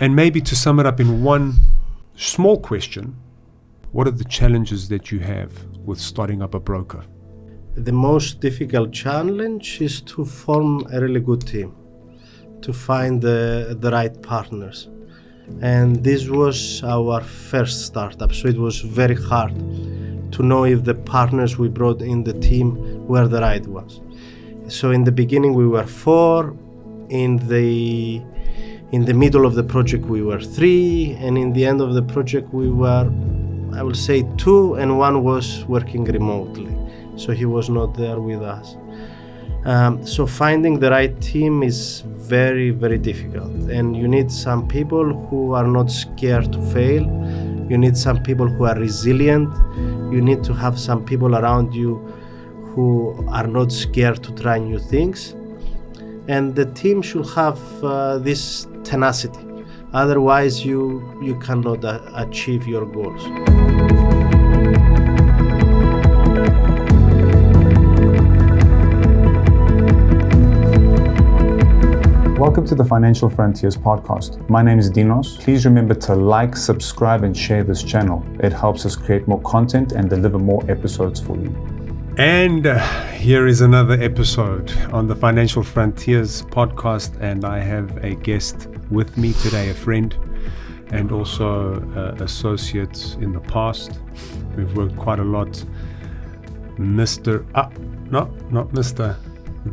And maybe to sum it up in one small question, what are the challenges that you have with starting up a broker? The most difficult challenge is to form a really good team, to find the right partners. And this was our first startup, so it was very hard to know if the partners we brought in the team were the right ones. So in the beginning we were 4, in the middle of the project we were 3, and in the end of the project we were, I will say, 2, and 1 was working remotely, so he was not there with us. So finding the right team is very, very difficult, and you need some people who are not scared to fail. You need some people who are resilient. You need to have some people around you who are not scared to try new things. And the team should have this tenacity. Otherwise, you cannot achieve your goals. Welcome to the Financial Frontiers podcast. My name is Dinos. Please remember to like, subscribe, and share this channel. It helps us create more content and deliver more episodes for you. And here is another episode on the Financial Frontiers podcast, and I have a guest with me today, a friend and also associates in the past. We've worked quite a lot.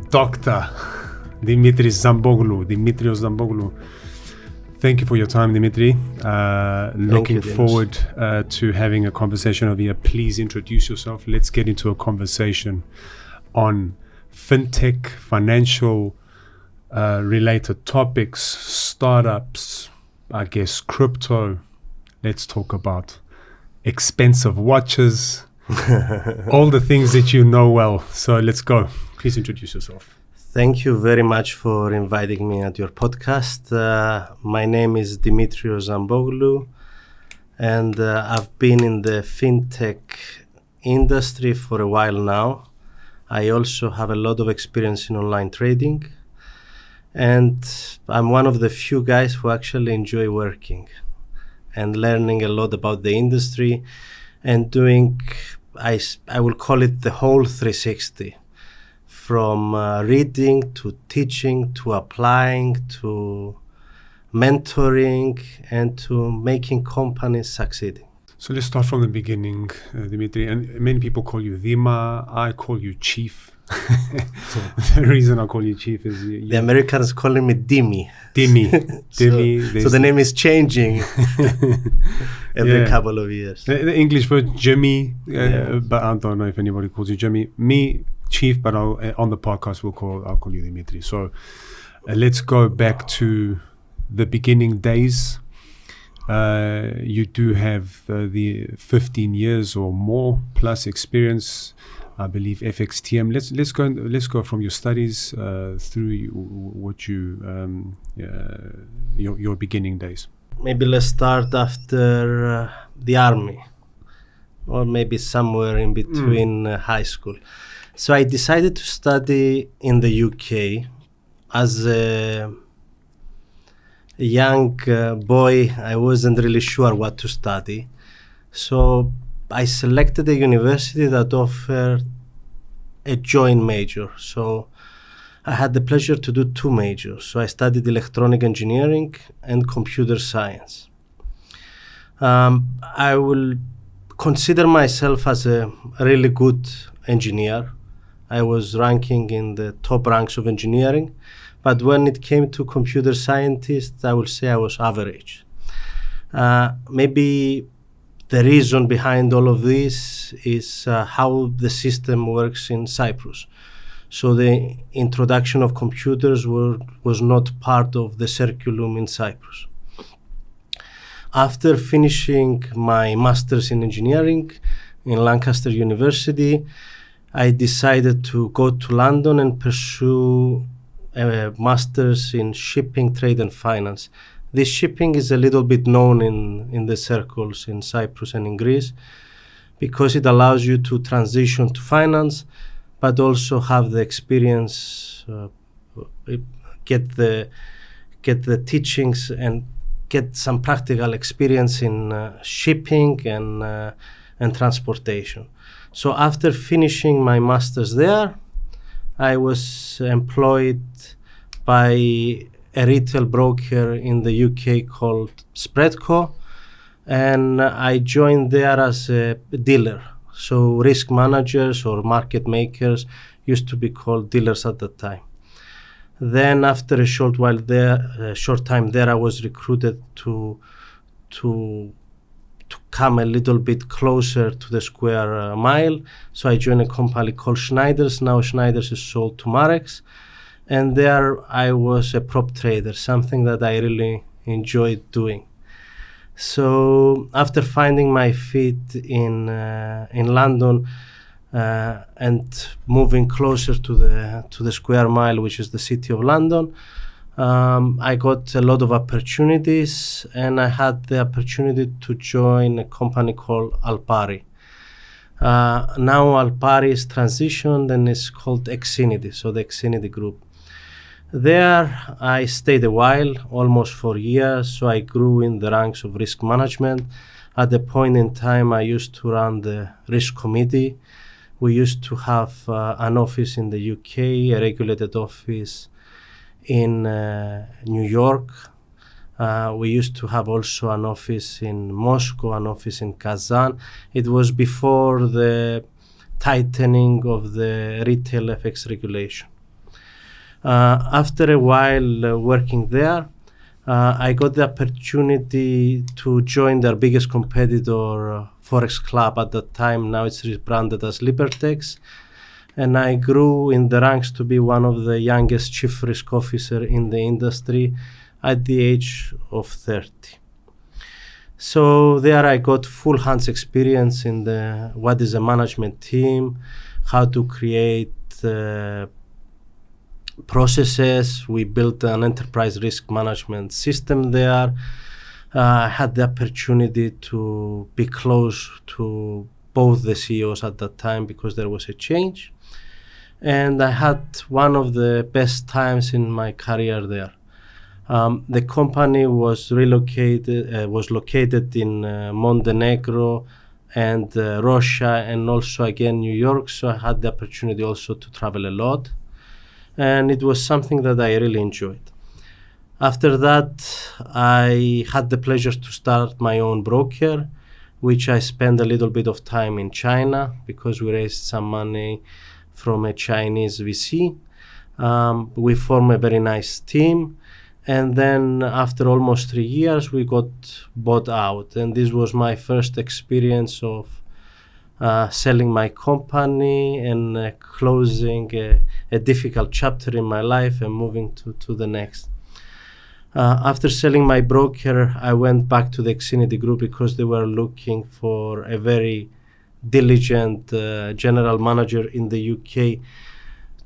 Dr. Dimitrios Zamboglou. Thank you for your time, Dimitri. Looking forward to having a conversation over here. Please introduce yourself. Let's get into a conversation on fintech, financial related topics, startups, I guess crypto. Let's talk about expensive watches, all the things that you know well. So let's go. Please introduce yourself. Thank you very much for inviting me at your podcast. My name is Dimitrios Zamboglou, and I've been in the fintech industry for a while now. I also have a lot of experience in online trading, and I'm one of the few guys who actually enjoy working and learning a lot about the industry and doing, I will call it the whole 360. From reading to teaching to applying to mentoring and to making companies succeeding. So let's start from the beginning, Dimitri. And many people call you Dima. I call you Chief. The reason I call you Chief is the Americans calling me Dimi. Dimi. So the name is changing every couple of years. The English word Jimmy, but I don't know if anybody calls you Jimmy. Me, Chief, but on the podcast I'll call you Dimitri. So let's go back to the beginning days. You do have the 15 years or more plus experience, I believe FXTM. Let's go from your studies through what your beginning days. Maybe let's start after the army, or maybe somewhere in between high school. So I decided to study in the UK. As a young boy, I wasn't really sure what to study. So I selected a university that offered a joint major. So I had the pleasure to do 2 majors. So I studied electronic engineering and computer science. I will consider myself as a really good engineer. I was ranking in the top ranks of engineering, but when it came to computer scientists, I would say I was average. Maybe the reason behind all of this is how the system works in Cyprus. So the introduction of computers was not part of the curriculum in Cyprus. After finishing my master's in engineering in Lancaster University, I decided to go to London and pursue a master's in shipping, trade and finance. This shipping is a little bit known in the circles in Cyprus and in Greece because it allows you to transition to finance, but also have the experience, get the teachings and get some practical experience in shipping and transportation. So after finishing my master's there, I was employed by a retail broker in the UK called Spreadco, and I joined there as a dealer. So risk managers or market makers used to be called dealers at the time. Then after a short time there, I was recruited to come a little bit closer to the square mile. So I joined a company called Schneider's. Now Schneider's is sold to Marex. And there I was a prop trader, something that I really enjoyed doing. So after finding my feet in London and moving closer to the square mile, which is the city of London, I got a lot of opportunities, and I had the opportunity to join a company called Alpari. Now Alpari is transitioned and is called Exinity, so the Exinity Group. There I stayed a while, almost 4 years, so I grew in the ranks of risk management. At the point in time, I used to run the risk committee. We used to have an office in the UK, a regulated office in New York. We used to have also an office in Moscow, an office in Kazan. It was before the tightening of the retail FX regulation. After a while working there, I got the opportunity to join their biggest competitor, Forex Club at that time. Now it's rebranded as Libertex. And I grew in the ranks to be one of the youngest chief risk officer in the industry at the age of 30. So there I got full hands experience in what is a management team, how to create processes. We built an enterprise risk management system there. I had the opportunity to be close to both the CEOs at that time because there was a change. And I had one of the best times in my career there. The company was located in Montenegro and Russia, and also again New York. So I had the opportunity also to travel a lot. And it was something that I really enjoyed. After that, I had the pleasure to start my own broker, which I spent a little bit of time in China because we raised some money from a Chinese VC. We formed a very nice team. And then after almost 3 years, we got bought out. And this was my first experience of selling my company and closing a difficult chapter in my life and moving to the next. After selling my broker, I went back to the Exinity Group because they were looking for a very diligent general manager in the UK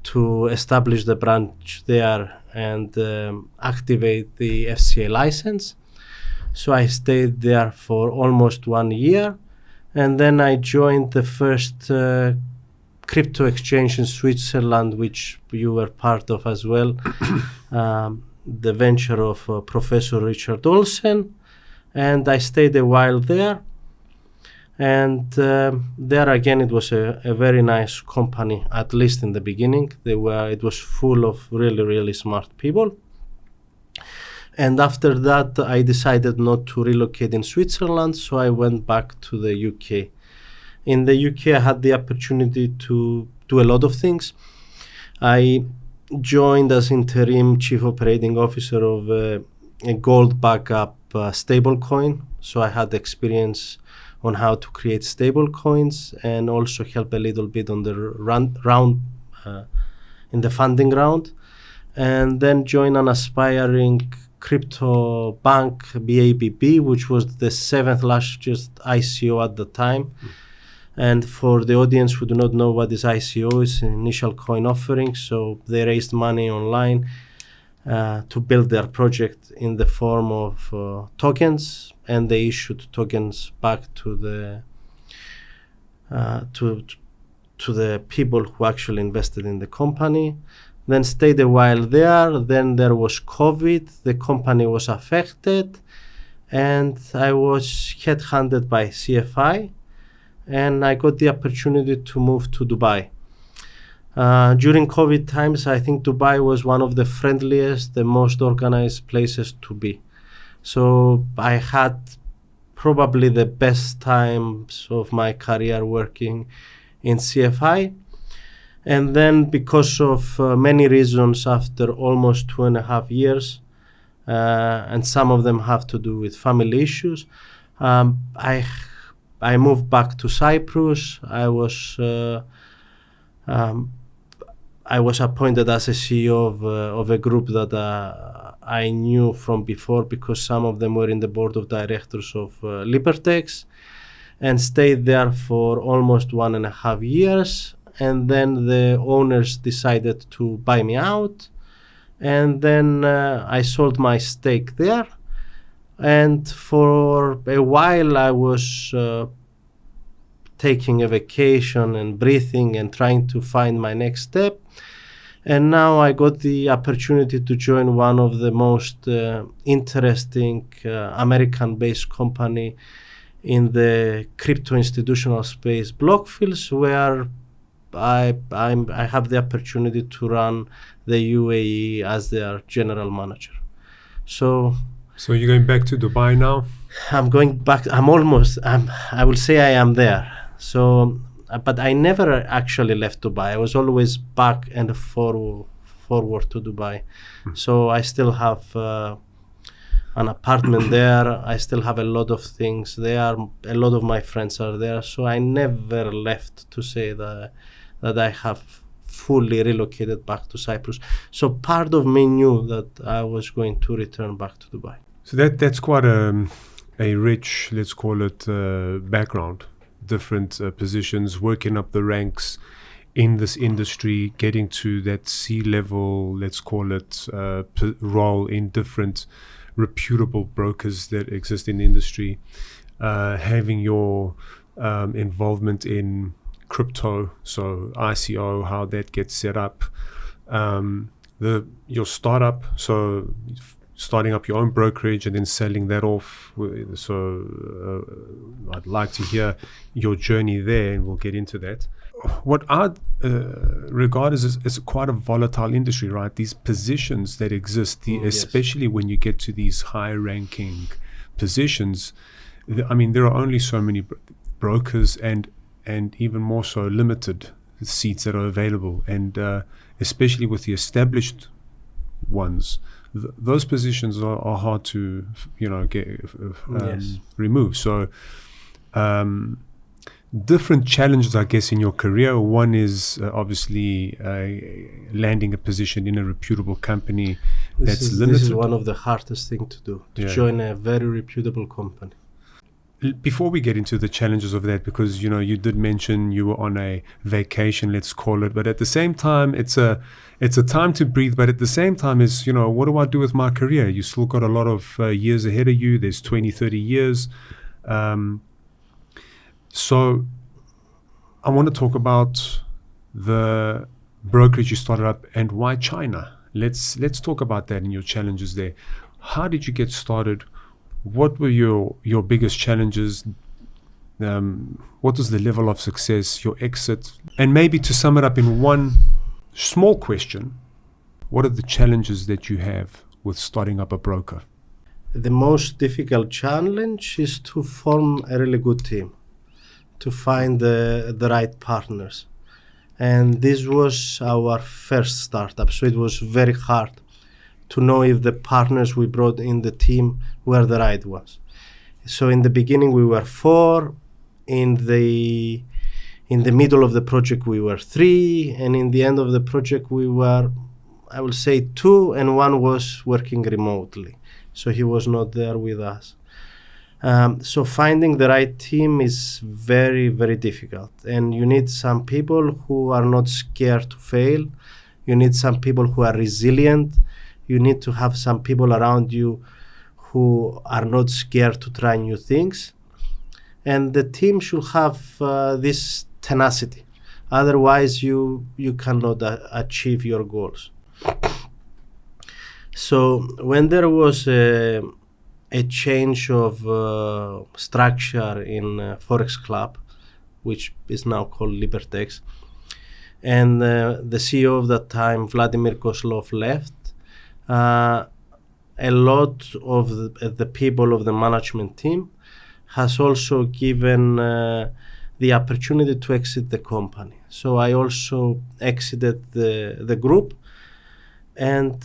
to establish the branch there and activate the FCA license. So I stayed there for almost 1 year. And then I joined the first crypto exchange in Switzerland, which you were part of as well, the venture of Professor Richard Olsen. And I stayed a while there. And there again, it was a very nice company, at least in the beginning. It was full of really, really smart people. And after that, I decided not to relocate in Switzerland, so I went back to the UK. In the UK, I had the opportunity to do a lot of things. I joined as interim chief operating officer of a gold backup stablecoin. So I had experience on how to create stablecoins and also help a little bit on the in the funding round. And then joined an aspiring crypto bank, BABB, which was the 7th largest ICO at the time. And for the audience who do not know what is ICO, is initial coin offering. So they raised money online to build their project in the form of tokens, and they issued tokens back to the people who actually invested in the company. Then stayed a while there. Then there was COVID. The company was affected. and I was headhunted by CFI, and I got the opportunity to move to Dubai. During COVID times, I think Dubai was one of the friendliest, the most organized places to be. So I had probably the best times of my career working in CFI. And then because of many reasons, after almost 2.5 years, and some of them have to do with family issues, I moved back to Cyprus. I was appointed as a CEO of a group that I knew from before, because some of them were in the board of directors of Libertex, and stayed there for almost 1.5 years. And then the owners decided to buy me out. And then I sold my stake there. And for a while I was taking a vacation and breathing and trying to find my next step. And now I got the opportunity to join one of the most interesting American-based company in the crypto institutional space, BlockFi, where I have the opportunity to run the UAE as their general manager. So you're going back to Dubai now? I'm going back. I will say I am there. So, but I never actually left Dubai. I was always back and forward to Dubai. So I still have an apartment there. I still have a lot of things there. A lot of my friends are there. So I never left, to say that I have fully relocated back to Cyprus. So part of me knew that I was going to return back to Dubai. So that's quite a rich, let's call it, background. Different positions, working up the ranks in this industry, getting to that C-level, let's call it, role in different reputable brokers that exist in the industry, having your involvement in crypto, so ICO, how that gets set up, your startup, so starting up your own brokerage and then selling that off. So I'd like to hear your journey there, and we'll get into that. What I regard as quite a volatile industry, right? These positions that exist, especially when you get to these high-ranking positions. I mean, there are only so many brokers, and even more so limited seats that are available, and especially with the established ones, those positions are hard to get remove. So different challenges, I guess, in your career. One is obviously landing a position in a reputable company that's limited. This is one of the hardest things to do, to join a very reputable company. Before we get into the challenges of that, because you did mention you were on a vacation, let's call it, but at the same time it's a time to breathe, but at the same time is what do I do with my career? You still got a lot of years ahead of you. There's 20-30 years. So I want to talk about the brokerage you started up and why China. Let's talk about that and your challenges there. How did you get started? What were your biggest challenges? What was the level of success, your exit? And maybe to sum it up in one small question, what are the challenges that you have with starting up a broker? The most difficult challenge is to form a really good team, to find the right partners. And this was our first startup, so it was very hard to know if the partners we brought in the team were the right ones. So in the beginning we were 4, in the middle of the project we were 3, and in the end of the project we were, I will say, 2, and 1 was working remotely. So he was not there with us. So finding the right team is very, very difficult. And you need some people who are not scared to fail. You need some people who are resilient. You need to have some people around you who are not scared to try new things. And the team should have this tenacity. Otherwise, you cannot achieve your goals. So when there was a a change of structure in Forex Club, which is now called Libertex. And the CEO of that time, Vladimir Kozlov, left. A lot of the people of the management team has also given the opportunity to exit the company. So I also exited the group, and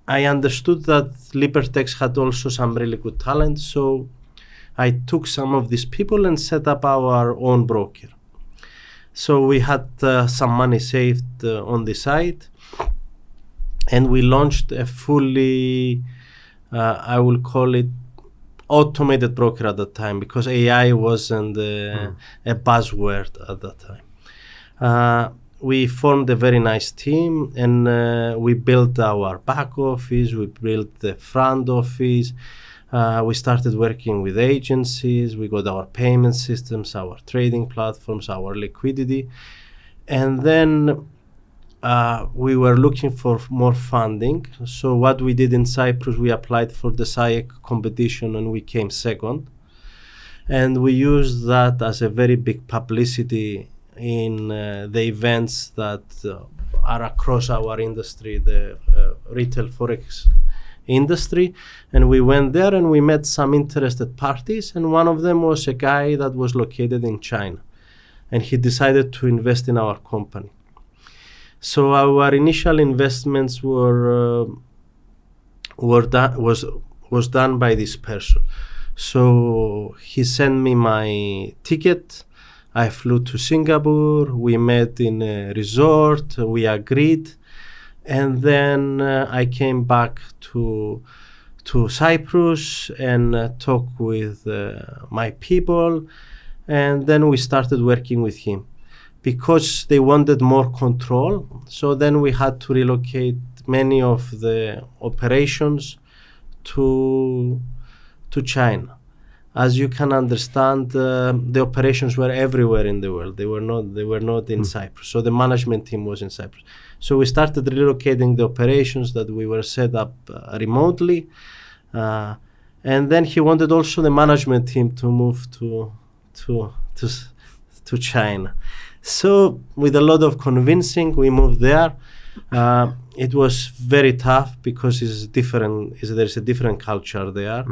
I understood that Libertex had also some really good talent. So I took some of these people and set up our own broker. So we had some money saved on the side, and we launched a fully, I will call it, automated broker at that time, because AI wasn't a buzzword at that time. We formed a very nice team, and we built our back office, we built the front office, we started working with agencies, we got our payment systems, our trading platforms, our liquidity, and then we were looking for more funding. So what we did in Cyprus, we applied for the SAIC competition and we came second. And we used that as a very big publicity in the events that are across our industry, the retail Forex industry. And we went there and we met some interested parties. And one of them was a guy that was located in China. And he decided to invest in our company. So our initial investments was done by this person. So he sent me my ticket. I flew to Singapore. We met in a resort. We agreed, and then I came back to Cyprus and talked with my people, and then we started working with him. Because they wanted more control, so then we had to relocate many of the operations to China. As you can understand, the operations were everywhere in the world. They were not in Cyprus. So the management team was in Cyprus. So we started relocating the operations that we were set up remotely, and then he wanted also the management team to move to China. So with a lot of convincing, we moved there. It was very tough because there's a different culture there.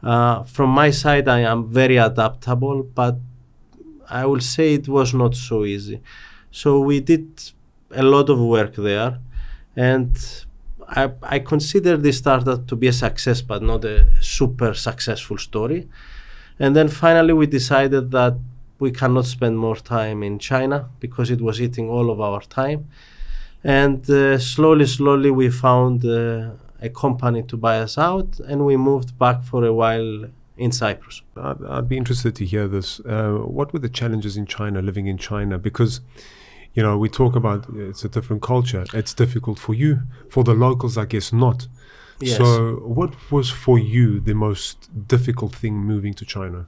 From my side, I am very adaptable, but I will say it was not so easy. So we did a lot of work there, and I consider this startup to be a success, but not a super successful story. And then finally we decided that we cannot spend more time in China because it was eating all of our time. And slowly we found a company to buy us out, and we moved back for a while in Cyprus. I'd be interested to hear this. What were the challenges in China, living in China? Because, we talk about it's a different culture. It's difficult for you. For the locals, I guess not. Yes. So what was for you the most difficult thing moving to China?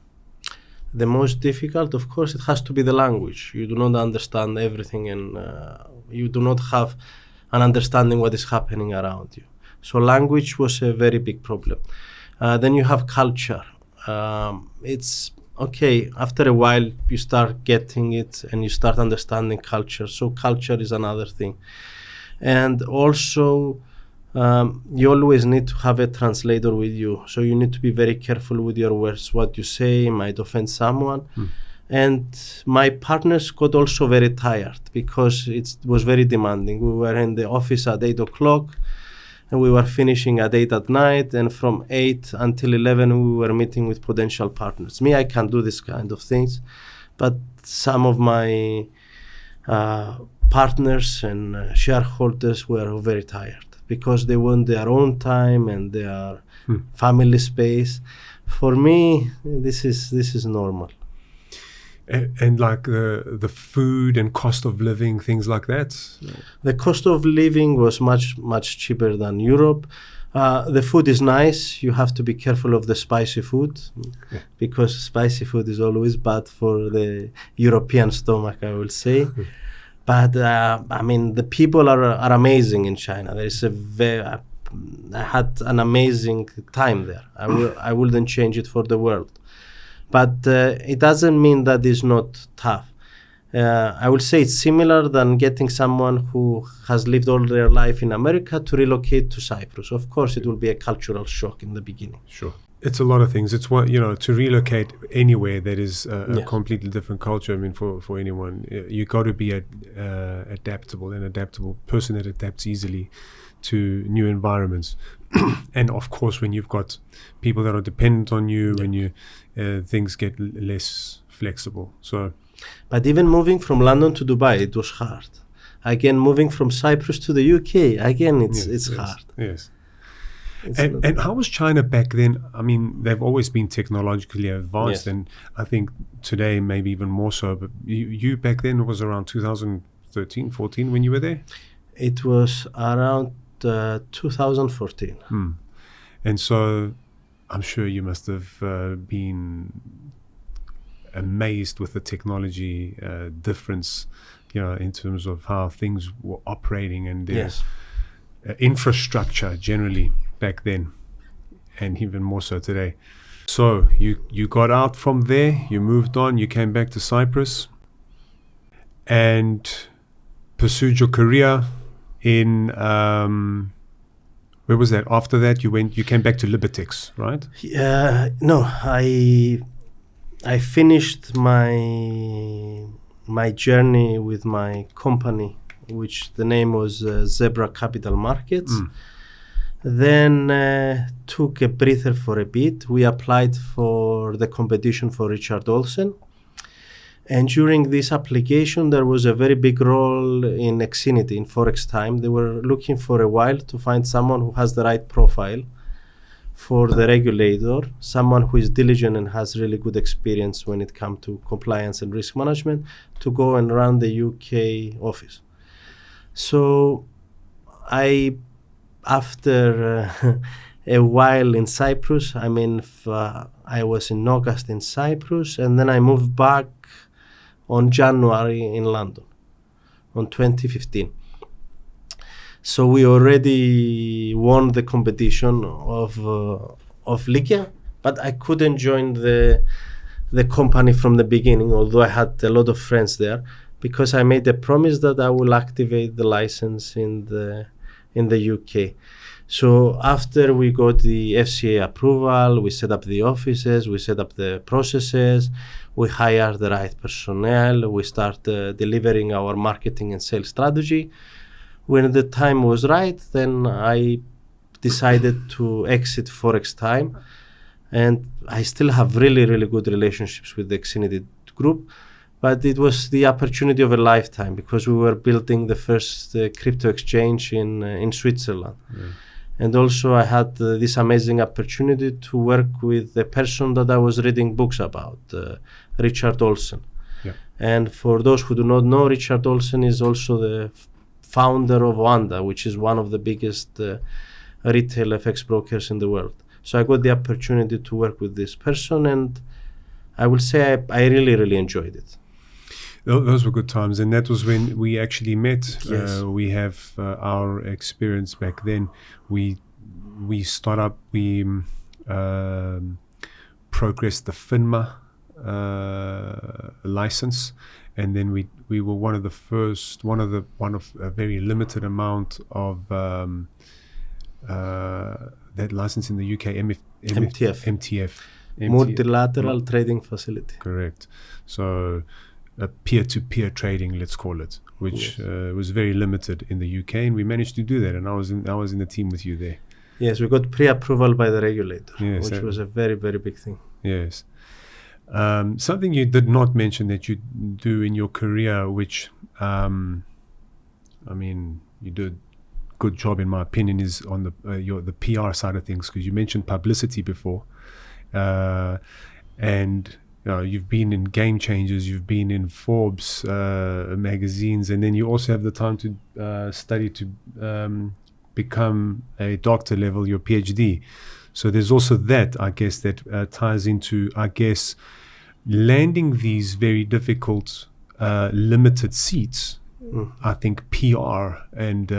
The most difficult, of course, it has to be the language. You do not understand everything, and you do not have an understanding what is happening around you. So language was a very big problem. Then you have culture. It's okay, after a while you start getting it and you start understanding culture. So culture is another thing. And also, you always need to have a translator with you. So you need to be very careful with your words. What you say might offend someone. And my partners got also very tired because it was very demanding. We were in the office at 8 o'clock and we were finishing at 8 at night. And from 8 until 11, we were meeting with potential partners. Me, I can't do this kind of things. But some of my partners and shareholders were very tired, because they want their own time and their family space. For me, this is normal. And like the food and cost of living, things like that? The cost of living was much cheaper than Europe. The food is nice. You have to be careful of the spicy food, because spicy food is always bad for the European stomach, I will say. But the people are amazing in China. There is had an amazing time there. I wouldn't change it for the world. But it doesn't mean that it's not tough. I would say it's similar than getting someone who has lived all their life in America to relocate to Cyprus. Of course, it will be a cultural shock in the beginning. Sure. It's a lot of things. It's what, to relocate anywhere that is a completely different culture. I mean, for anyone, you got to be adaptable, an adaptable person that adapts easily to new environments. And of course, when you've got people that are dependent on you, when you things get less flexible. So. But even moving from London to Dubai, it was hard. Again, moving from Cyprus to the UK, again, it's hard. Yes. And how was China back then? I mean, they've always been technologically advanced, and I think today maybe even more so. But you back then was around 2013, 14 when you were there? It was around 2014. And so I'm sure you must have been amazed with the technology difference, in terms of how things were operating and their infrastructure generally back then, and even more so today. So you got out from there, you moved on, you came back to Cyprus and pursued your career in where was that? After that you came back to Libertex, right? No, I finished my journey with my company, which the name was Zebra Capital Markets. Then took a breather for a bit. We applied for the competition for Richard Olsen. And during this application, there was a very big role in Exinity, in Forex Time. They were looking for a while to find someone who has the right profile for the regulator, someone who is diligent and has really good experience when it comes to compliance and risk management, to go and run the UK office. So after a while in Cyprus, I was in August in Cyprus, and then I moved back on January in London, on 2015. So we already won the competition of Lykia, but I couldn't join the company from the beginning, although I had a lot of friends there, because I made a promise that I will activate the license in the UK. So after we got the FCA approval, we set up the offices, we set up the processes, we hired the right personnel, we started delivering our marketing and sales strategy. When the time was right, then I decided to exit Forex Time, and I still have really, really good relationships with the Exinity group. But it was the opportunity of a lifetime, because we were building the first crypto exchange in Switzerland. And also I had this amazing opportunity to work with the person that I was reading books about, Richard Olsen. And for those who do not know, Richard Olsen is also the founder of Wanda, which is one of the biggest retail FX brokers in the world. So I got the opportunity to work with this person, and I will say I really, really enjoyed it. Those were good times, and that was when we actually met. Yes. We have our experience back then. We progressed the FINMA license, and then we were one of a very limited amount of that license in the UK, MTF. Multilateral Trading Facility. Correct. So peer-to-peer trading, let's call it, which was very limited in the UK, and we managed to do that. And I was in the team with you there. Yes, we got pre-approval by the regulator, which was a very, very big thing. Yes. Something you did not mention that you do in your career, which you did a good job in my opinion, is on the PR side of things, because you mentioned publicity before, and you've been in Game Changers, you've been in Forbes magazines, and then you also have the time to study to become a doctor level, your PhD. So there's also that, I guess, that ties into, landing these very difficult limited seats I think PR and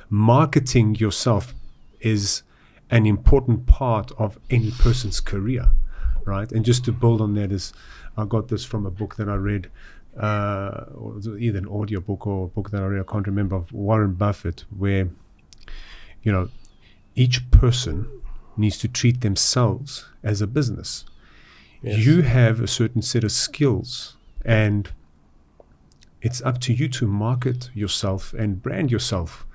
marketing yourself is an important part of any person's career, right? And just to build on that is, I got this from a book that I read, or either an audio book or a book that I read, I can't remember, of Warren Buffett, where each person needs to treat themselves as a business. Yes. You have a certain set of skills, and it's up to you to market yourself and brand yourself.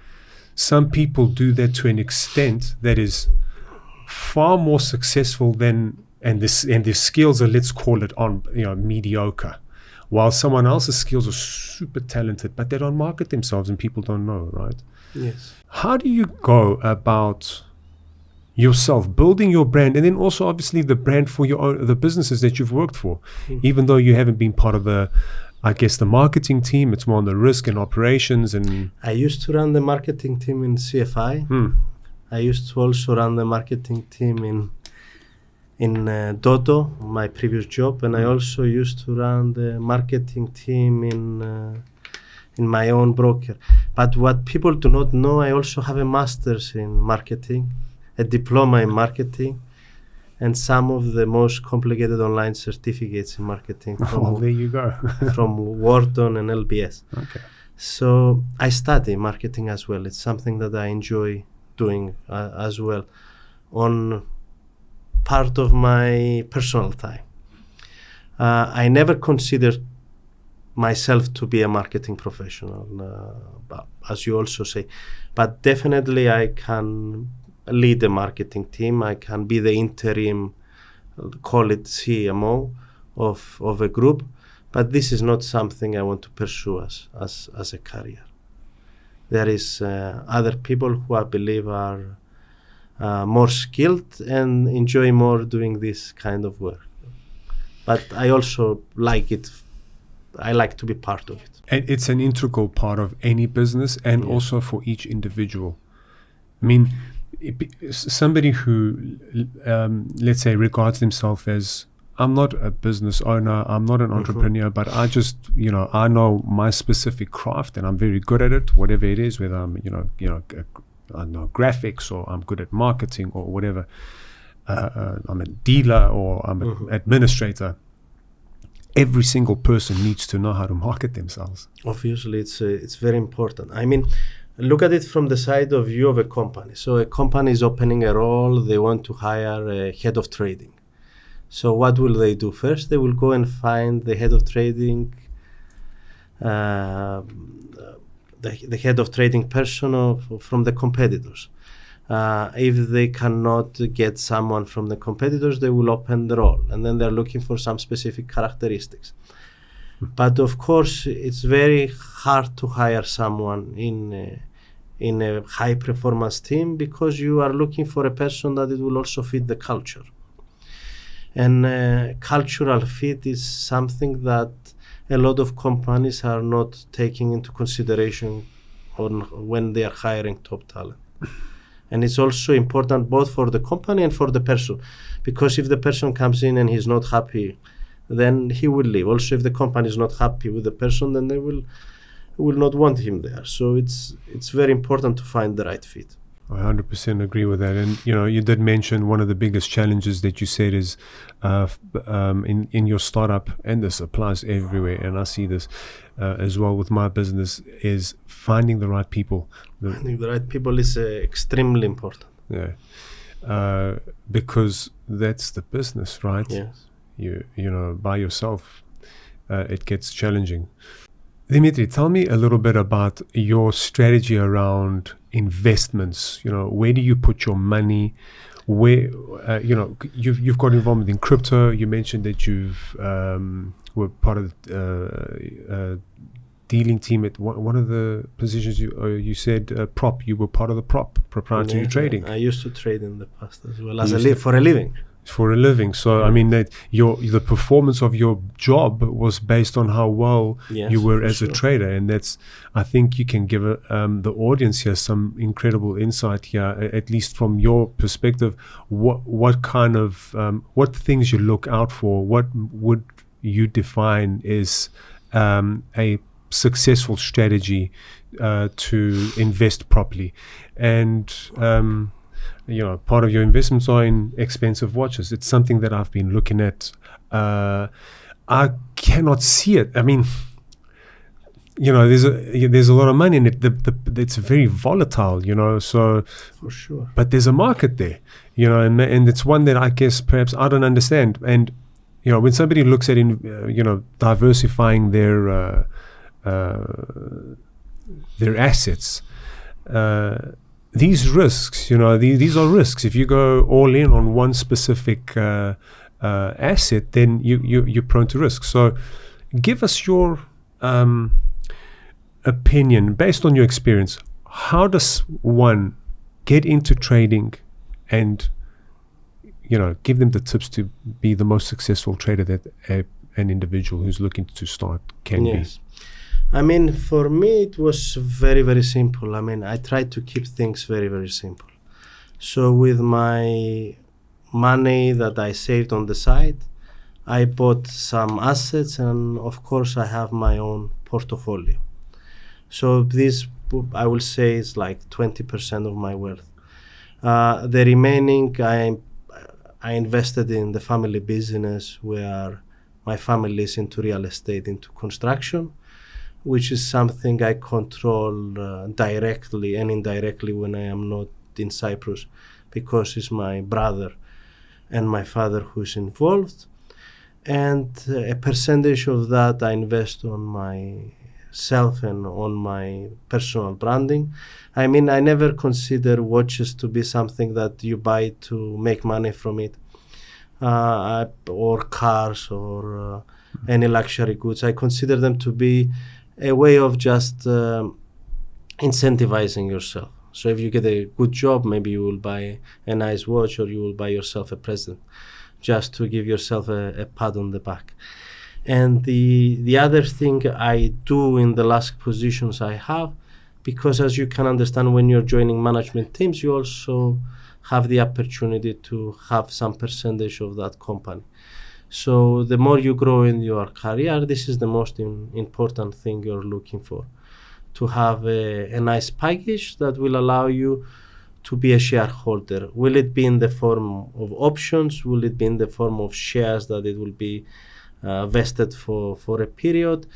Some people do that to an extent that is far more successful than, and their skills are, let's call it, mediocre, while someone else's skills are super talented, but they don't market themselves and people don't know, right? Yes. How do you go about yourself building your brand, and then also obviously the brand for the businesses that you've worked for, even though you haven't been part of the marketing team? It's more on the risk and operations. And I used to run the marketing team in CFI. I used to also run the marketing team in Dodo, my previous job, and I also used to run the marketing team in my own broker. But what people do not know, I also have a master's in marketing, a diploma in marketing, and some of the most complicated online certificates in marketing. There you go. From Wharton and LBS. Okay. So I study marketing as well. It's something that I enjoy doing as well on part of my personal time. I never considered myself to be a marketing professional, as you also say, but definitely I can lead a marketing team. I can be the interim, call it CMO of a group, but this is not something I want to pursue as a career. There is other people who I believe are more skilled and enjoy more doing this kind of work. But I also like it. I like to be part of it. And it's an integral part of any business, and also for each individual. I mean, somebody who, let's say, regards themselves as, I'm not a business owner, I'm not an entrepreneur, but I just, I know my specific craft and I'm very good at it, whatever it is, whether I'm, I know graphics, or I'm good at marketing, or whatever. I'm a dealer, or I'm an administrator. Every single person needs to know how to market themselves. Obviously, it's very important. I mean, look at it from the side of view of a company. So a company is opening a role, they want to hire a head of trading. So what will they do first? They will go and find the head of trading, the head of trading person from the competitors. If they cannot get someone from the competitors, they will open the role, and then they're looking for some specific characteristics. But of course, it's very hard to hire someone in a high performance team, because you are looking for a person that it will also fit the culture. And cultural fit is something that a lot of companies are not taking into consideration when they are hiring top talent. And it's also important both for the company and for the person, because if the person comes in and he's not happy, then he will leave. Also, if the company is not happy with the person, then they will not want him there. So it's very important to find the right fit. I 100% agree with that. And you did mention one of the biggest challenges that you said is in your startup, and this applies everywhere, and I see this as well with my business, is finding the right people. Finding the right people is extremely important. Yeah, because that's the business, right? Yes. You by yourself, it gets challenging. Dimitri, tell me a little bit about your strategy around investments. Where do you put your money? Where you've got involvement in crypto. You mentioned that you've were part of the dealing team at one of the positions. You said prop. You were part of the proprietary trading. I used to trade in the past as well for a living. For a living. So I mean that the performance of your job was based on how well you were as a trader, and that's, I think you can give the audience here some incredible insight here, at least from your perspective. What kind of what things you look out for? What would you define as a successful strategy to invest properly. And part of your investments are in expensive watches. It's something that I've been looking at. I cannot see it. I mean, there's a lot of money in it. It's very volatile, so for sure. But there's a market there, and it's one that I guess perhaps I don't understand. And when somebody looks at diversifying their assets, these risks, these are risks. If you go all in on one specific asset, then you're prone to risk. So give us your opinion based on your experience. How does one get into trading and give them the tips to be the most successful trader that an individual who's looking to start can be? I mean, for me it was very, very simple. I mean, I tried to keep things very, very simple. So with my money that I saved on the side, I bought some assets, and of course I have my own portfolio. So this, I will say, is like 20% of my wealth. The remaining, I invested in the family business, where my family is into real estate, into construction, which is something I control directly and indirectly when I am not in Cyprus, because it's my brother and my father who's involved. And a percentage of that I invest on myself and on my personal branding. I mean, I never consider watches to be something that you buy to make money from it, or cars, or any luxury goods. I consider them to be a way of just incentivizing yourself. So if you get a good job, maybe you will buy a nice watch, or you will buy yourself a present, just to give yourself a pat on the back. And the other thing I do in the last positions I have, because as you can understand, when you're joining management teams, you also have the opportunity to have some percentage of that company. So the more you grow in your career, this is the most important thing you're looking for, to have a nice package that will allow you to be a shareholder. Will it be in the form of options? Will it be in the form of shares that it will be vested for a period?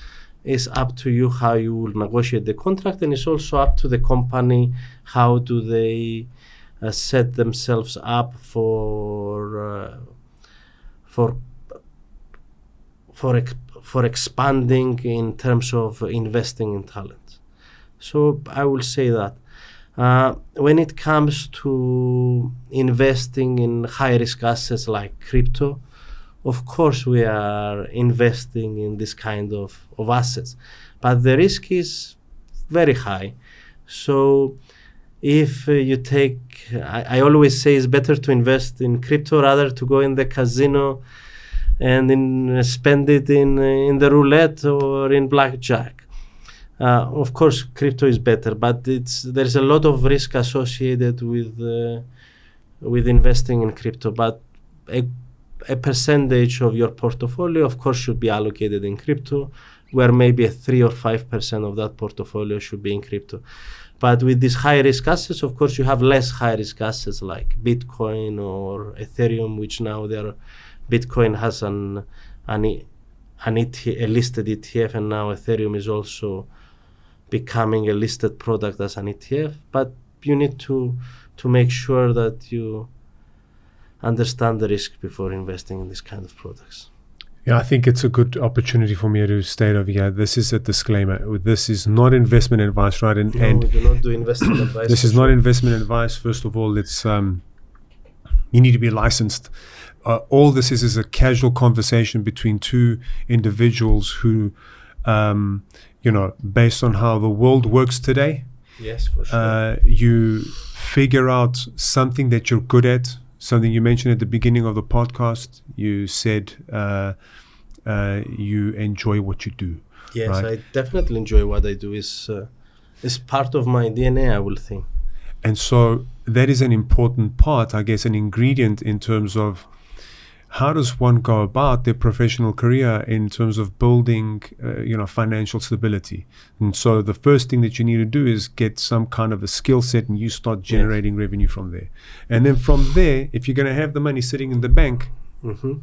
It's up to you how you will negotiate the contract, and it's also up to the company how do they set themselves up for expanding in terms of investing in talent. So I will say that when it comes to investing in high risk assets like crypto, of course we are investing in this kind of assets, but the risk is very high. So if you take, I always say it's better to invest in crypto rather to go in the casino and spend it in the roulette or in blackjack. Of course, crypto is better, but there's a lot of risk associated with investing in crypto. But a percentage of your portfolio, of course, should be allocated in crypto, where maybe 3 or 5% of that portfolio should be in crypto. But with these high risk assets, of course, you have less high risk assets like Bitcoin or Ethereum, which now Bitcoin has a listed ETF, and now Ethereum is also becoming a listed product as an ETF. But you need to make sure that you understand the risk before investing in this kind of products. Yeah, I think it's a good opportunity for me to state over here. This is a disclaimer. This is not investment advice, right? And we do not do investment advice. This is not investment advice. First of all, it's you need to be licensed. All this is a casual conversation between two individuals who, based on how the world works today. Yes, for sure. You figure out something that you're good at. Something you mentioned at the beginning of the podcast. You said you enjoy what you do. Yes, right? I definitely enjoy what I do. It's part of my DNA, I will think. And so that is an important part, I guess, an ingredient in terms of how does one go about their professional career in terms of building, financial stability? And so the first thing that you need to do is get some kind of a skill set, and you start generating revenue from there. And then from there, if you're going to have the money sitting in the bank,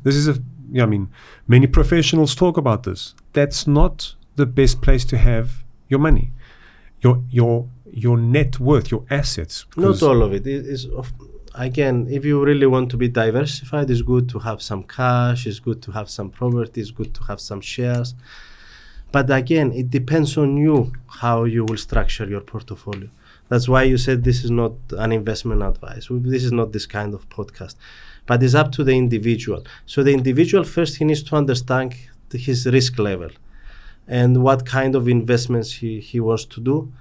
this is many professionals talk about this. That's not the best place to have your money, your net worth, your assets. Not all of it is. Again, if you really want to be diversified, it's good to have some cash, it's good to have some property, it's good to have some shares. But again, it depends on you how you will structure your portfolio. That's why you said this is not an investment advice. This is not this kind of podcast. But it's up to the individual. So the individual first, he needs to understand his risk level and what kind of investments he wants to do.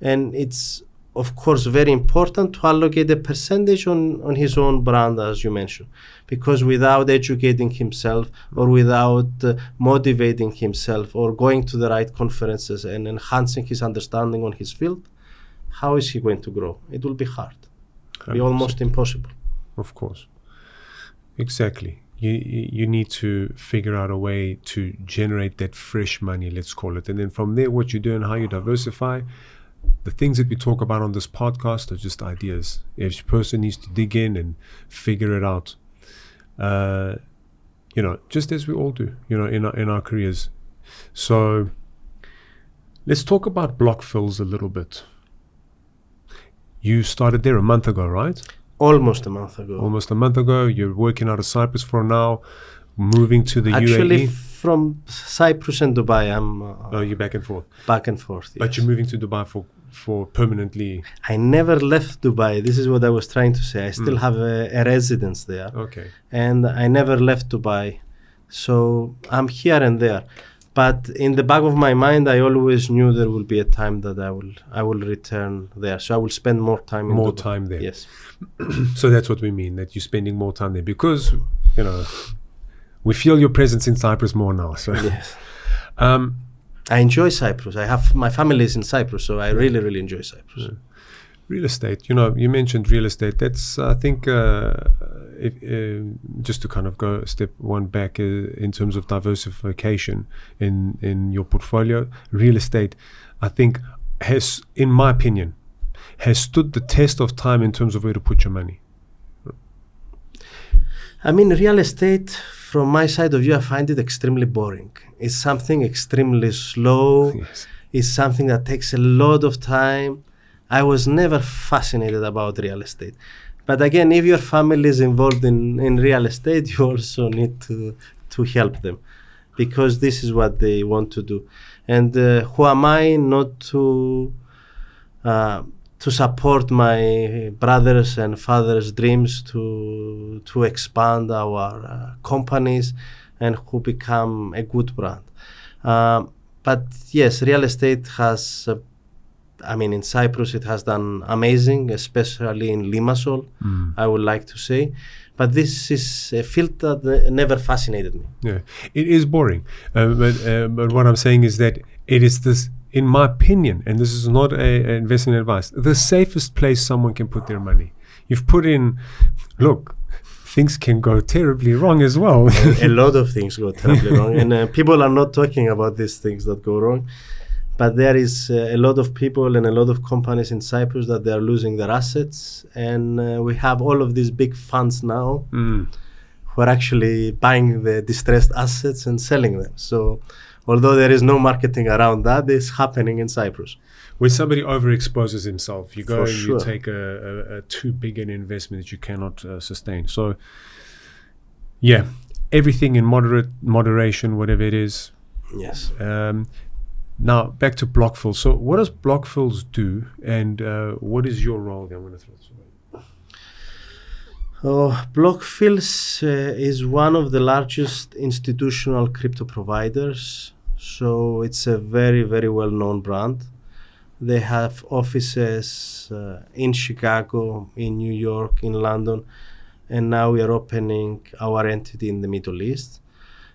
And it's, of course, very important to allocate a percentage on his own brand, as you mentioned, because without educating himself or without motivating himself or going to the right conferences and enhancing his understanding on his field, how is he going to grow? It will be hard, be almost impossible. Of course. Exactly. You need to figure out a way to generate that fresh money, let's call it. And then from there, what you do and how you diversify. The things that we talk about on this podcast are just ideas. Each person needs to dig in and figure it out. Just as we all do, in our careers. So let's talk about BlockFi a little bit. You started there a month ago, right? Almost a month ago. You're working out of Cyprus for now, moving to the UAE. Actually, from Cyprus and Dubai, you're back and forth. Back and forth. Yes. But you're moving to Dubai for permanently. I never left Dubai. This is what I was trying to say. I still have a residence there. Okay. And I never left Dubai, so I'm here and there. But in the back of my mind, I always knew there will be a time that I will return there. So I will spend more time in Dubai. Time there. Yes. So that's what we mean, that you're spending more time there because, we feel your presence in Cyprus more now. So yes. I enjoy Cyprus. My family is in Cyprus, so I really, really enjoy Cyprus. Yeah. Real estate, you mentioned real estate. That's, I think, just to kind of go a step one back in terms of diversification in your portfolio, real estate, I think has, in my opinion, has stood the test of time in terms of where to put your money. I mean, real estate, from my side of view, I find it extremely boring. It's something extremely slow. Yes. It's something that takes a lot of time. I was never fascinated about real estate. But again, if your family is involved in real estate, you also need to help them because this is what they want to do. And who am I not to support my brothers and fathers' dreams to expand our companies and who become a good brand. But yes, real estate has, in Cyprus it has done amazing, especially in Limassol, I would like to say. But this is a field that never fascinated me. Yeah, it is boring. But what I'm saying is that it is this, in my opinion, and this is not an investment advice, the safest place someone can put their money. You've put in, look, things can go terribly wrong as well. A lot of things go terribly wrong. And people are not talking about these things that go wrong. But there is a lot of people and a lot of companies in Cyprus that they are losing their assets. And we have all of these big funds now who are actually buying the distressed assets and selling them. So although there is no marketing around that, it's happening in Cyprus. When somebody overexposes himself, you go For and sure. you take a too big an investment that you cannot sustain. So, yeah, everything in moderation, whatever it is. Yes. Now, back to BlockFi. So what does BlockFi do and what is your role there? I'm going to throw this away. BlockFi is one of the largest institutional crypto providers. So it's a very, very well-known brand. They have offices in Chicago, in New York, in London, and now we are opening our entity in the Middle East.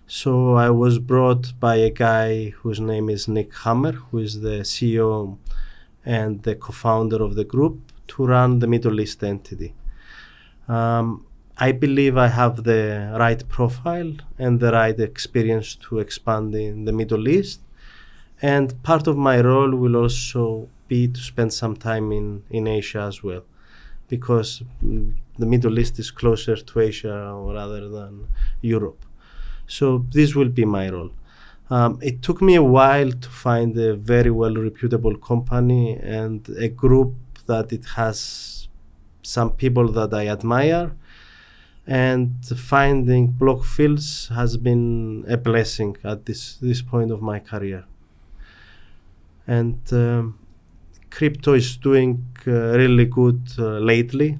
So I was brought by a guy whose name is Nick Hammer, who is the CEO and the co-founder of the group, to run the Middle East entity. I believe I have the right profile and the right experience to expand in the Middle East. And part of my role will also be to spend some time in Asia as well, because the Middle East is closer to Asia rather than Europe. So this will be my role. It took me a while to find a very well reputable company and a group that it has some people that I admire. And finding BlockFi has been a blessing at this point of my career. And crypto is doing really good lately.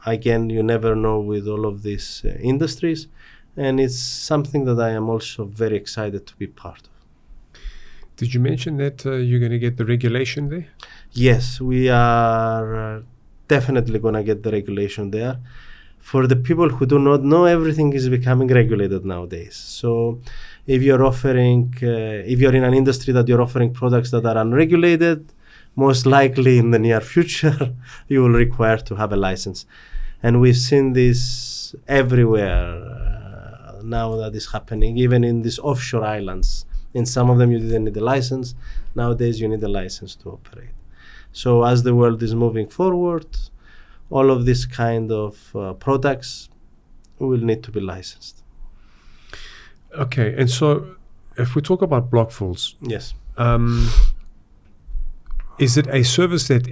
Again, you never know with all of these industries. And it's something that I am also very excited to be part of. Did you mention that you're going to get the regulation there? Yes, we are definitely going to get the regulation there. For the people who do not know, everything is becoming regulated nowadays. So if you're in an industry that you're offering products that are unregulated, most likely in the near future, you will require to have a license. And we've seen this everywhere now that is happening, even in these offshore islands. In some of them, you didn't need a license. Nowadays, you need a license to operate. So as the world is moving forward, all of these kind of products will need to be licensed. Okay, and so if we talk about BlockFi, yes, is it a service that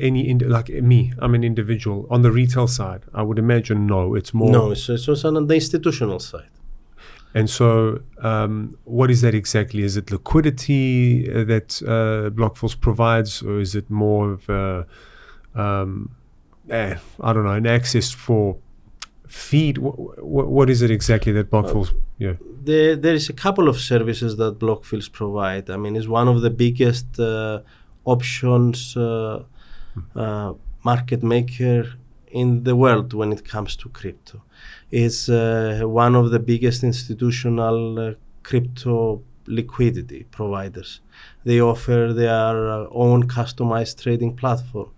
like me, I'm an individual, on the retail side? I would imagine no, it's more... No, it's on the institutional side. And so what is that exactly? Is it liquidity that BlockFi provides, or is it more of I don't know, an access for feed? What is it exactly that BlockFi? There is a couple of services that BlockFi provide. I mean, it's one of the biggest options market maker in the world when it comes to crypto. It's one of the biggest institutional crypto liquidity providers. They offer their own customized trading platform.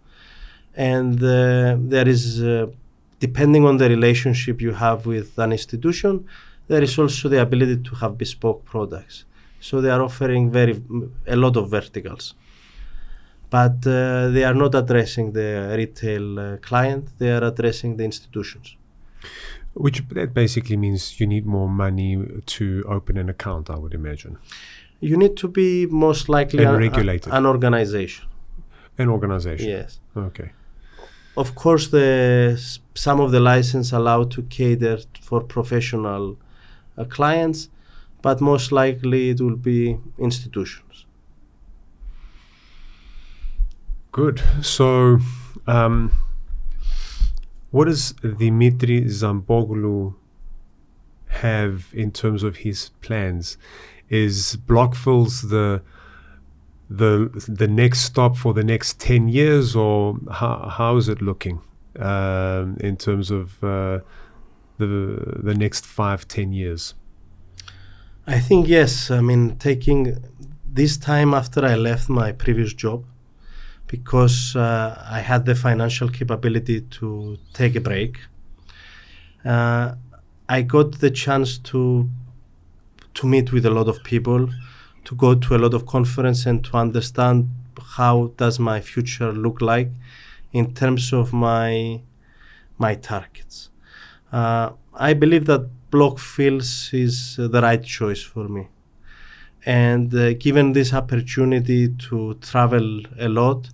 And there is, depending on the relationship you have with an institution, there is also the ability to have bespoke products. So they are offering a lot of verticals. But they are not addressing the retail client, they are addressing the institutions. Which that basically means you need more money to open an account, I would imagine. You need to be most likely regulated. An organization. An organization? Yes. Okay. Of course, some of the license allow to cater for professional clients, but most likely it will be institutions. Good. So, what does Dimitrios Zamboglou have in terms of his plans? Is BlockFi the next stop for the next 10 years, or how is it looking in terms of the next 5-10 years? I think yes. I mean, taking this time after I left my previous job, because I had the financial capability to take a break, I got the chance to meet with a lot of people, to go to a lot of conferences and to understand how does my future look like in terms of my targets. I believe that BlockFi is the right choice for me. And given this opportunity to travel a lot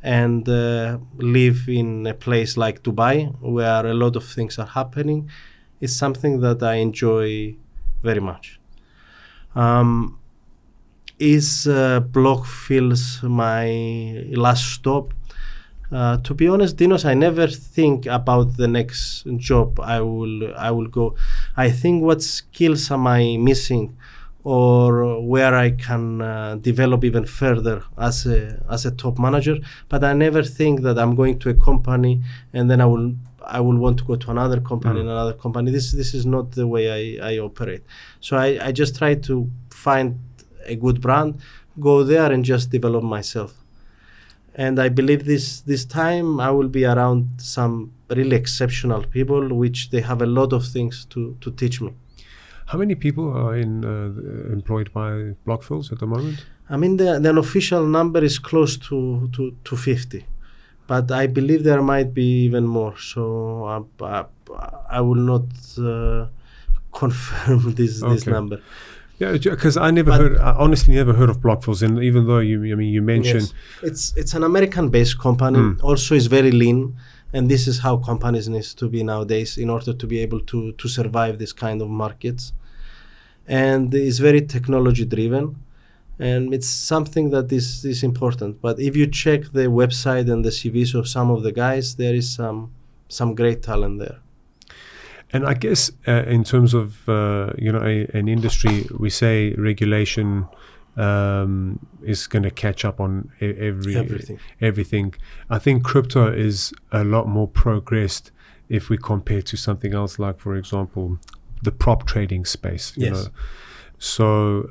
and live in a place like Dubai, where a lot of things are happening, is something that I enjoy very much. Is BlockFi my last stop? To be honest, Dinos, I never think about the next job I will go. I think what skills am I missing, or where I can develop even further as a top manager. But I never think that I'm going to a company and then I will want to go to another company and another company. This is not the way I operate. So I just try to find a good brand, go there and just develop myself. And I believe this time I will be around some really exceptional people, which they have a lot of things to teach me. How many people are employed by BlockFi at the moment? I mean, the unofficial number is close to 50, but I believe there might be even more. So I will not confirm this number. Yeah, because I honestly never heard of BlockFi, and even though you mentioned, yes, it's an American-based company. Also, is very lean, and this is how companies need to be nowadays in order to be able to survive this kind of markets. And it's very technology-driven, and it's something that is important. But if you check the website and the CVs of some of the guys, there is some great talent there. And I guess in terms of an industry, we say regulation is going to catch up on everything. I think crypto is a lot more progressed if we compare to something else, like, for example, the prop trading space. You know? So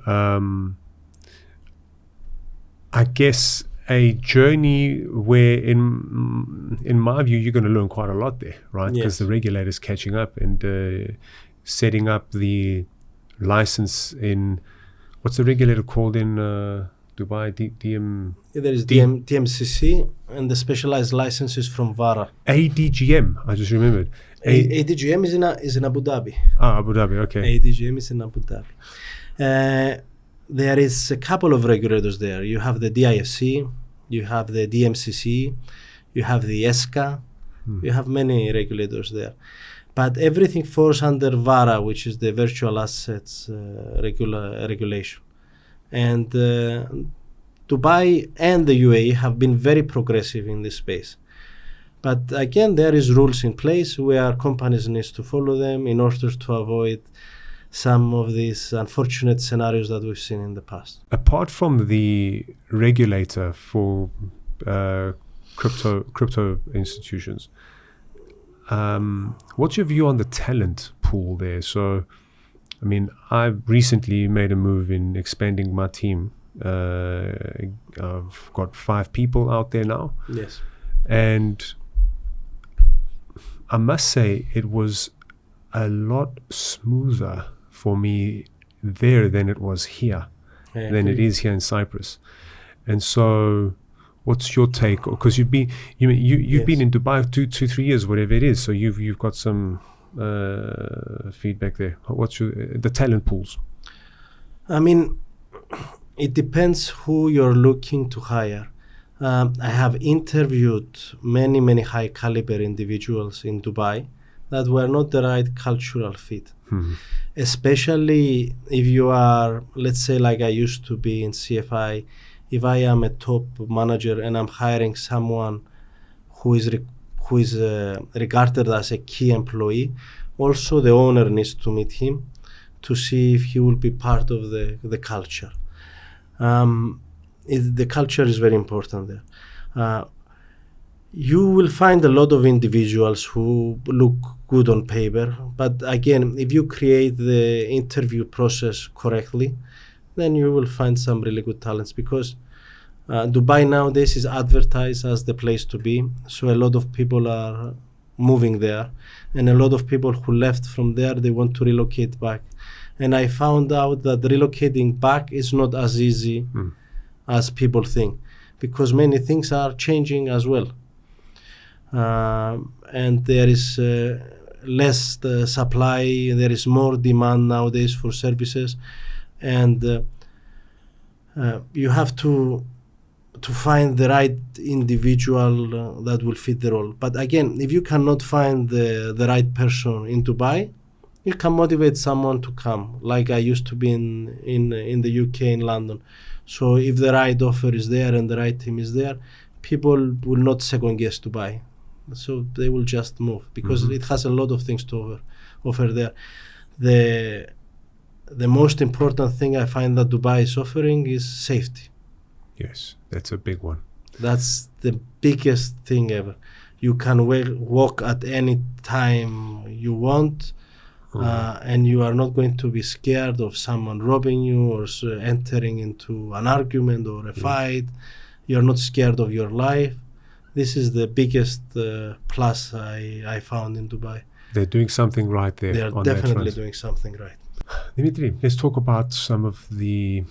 I guess a journey where, in my view, you're going to learn quite a lot there, right? Because the regulator's catching up and setting up the license in, what's the regulator called in Dubai? There is DMCC, and the specialized licenses from VARA. ADGM, I just remembered. ADGM is in Abu Dhabi. Abu Dhabi, okay. ADGM is in Abu Dhabi. There is a couple of regulators there. You have the DIFC, you have the DMCC, you have the ESCA, you have many regulators there. But everything falls under VARA, which is the Virtual Assets Regulation. And Dubai and the UAE have been very progressive in this space. But again, there is rules in place where companies need to follow them in order to avoid some of these unfortunate scenarios that we've seen in the past. Apart from the regulator for crypto institutions, what's your view on the talent pool there? So, I mean, I've recently made a move in expanding my team. I've got 5 people out there now. Yes. And I must say it was a lot smoother for me there than it was here, than it is here in Cyprus. And so, what's your take? Because you've been been in Dubai 2-3 years, whatever it is. So you've got some feedback there. What's the talent pools? I mean, it depends who you're looking to hire. I have interviewed many high caliber individuals in Dubai that were not the right cultural fit. Especially if you are, let's say, like I used to be in CFI, if I am a top manager and I'm hiring someone who is regarded as a key employee, also the owner needs to meet him to see if he will be part of the culture. The culture is very important there. You will find a lot of individuals who look good on paper, but again, if you create the interview process correctly, then you will find some really good talents, because Dubai nowadays is advertised as the place to be. So a lot of people are moving there, and a lot of people who left from there, they want to relocate back. And I found out that relocating back is not as easy as people think, because many things are changing as well. And there is less supply, there is more demand nowadays for services, and you have to find the right individual that will fit the role. But again, if you cannot find the right person in Dubai, you can motivate someone to come, like I used to be in the UK, in London. So if the right offer is there and the right team is there, people will not second guess Dubai. So they will just move, because it has a lot of things to offer there. The most important thing I find that Dubai is offering is safety. Yes, that's a big one. That's the biggest thing ever. You can walk at any time you want, and you are not going to be scared of someone robbing you or entering into an argument or a fight. You're not scared of your life. This is the biggest plus I found in Dubai. They're doing something right there. They are on definitely that doing something right. Dimitri, let's talk about some of the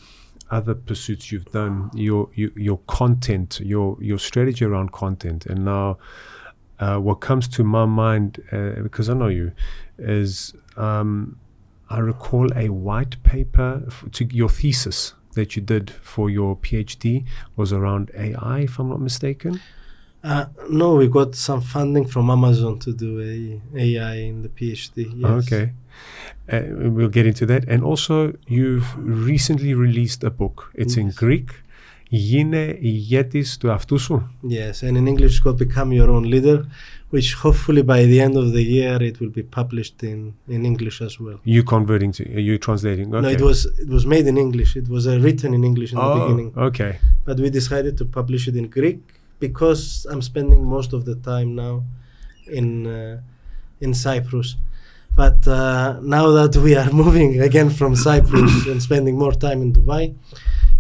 other pursuits you've done, your content, your strategy around content. And now what comes to my mind, because I know you, is I recall a white paper to your thesis that you did for your PhD was around AI, if I'm not mistaken. No, we got some funding from Amazon to do AI in the PhD. Yes. Okay. We'll get into that. And also, you've recently released a book. It's in Greek. Γίνε ηγέτης του εαυτού σου. Yes, and in English it's called Become Your Own Leader, which hopefully by the end of the year it will be published in English as well. You translating? Okay. No, it was made in English. It was written in English in the beginning. Okay. But we decided to publish it in Greek because I'm spending most of the time now in Cyprus. But now that we are moving again from Cyprus and spending more time in Dubai,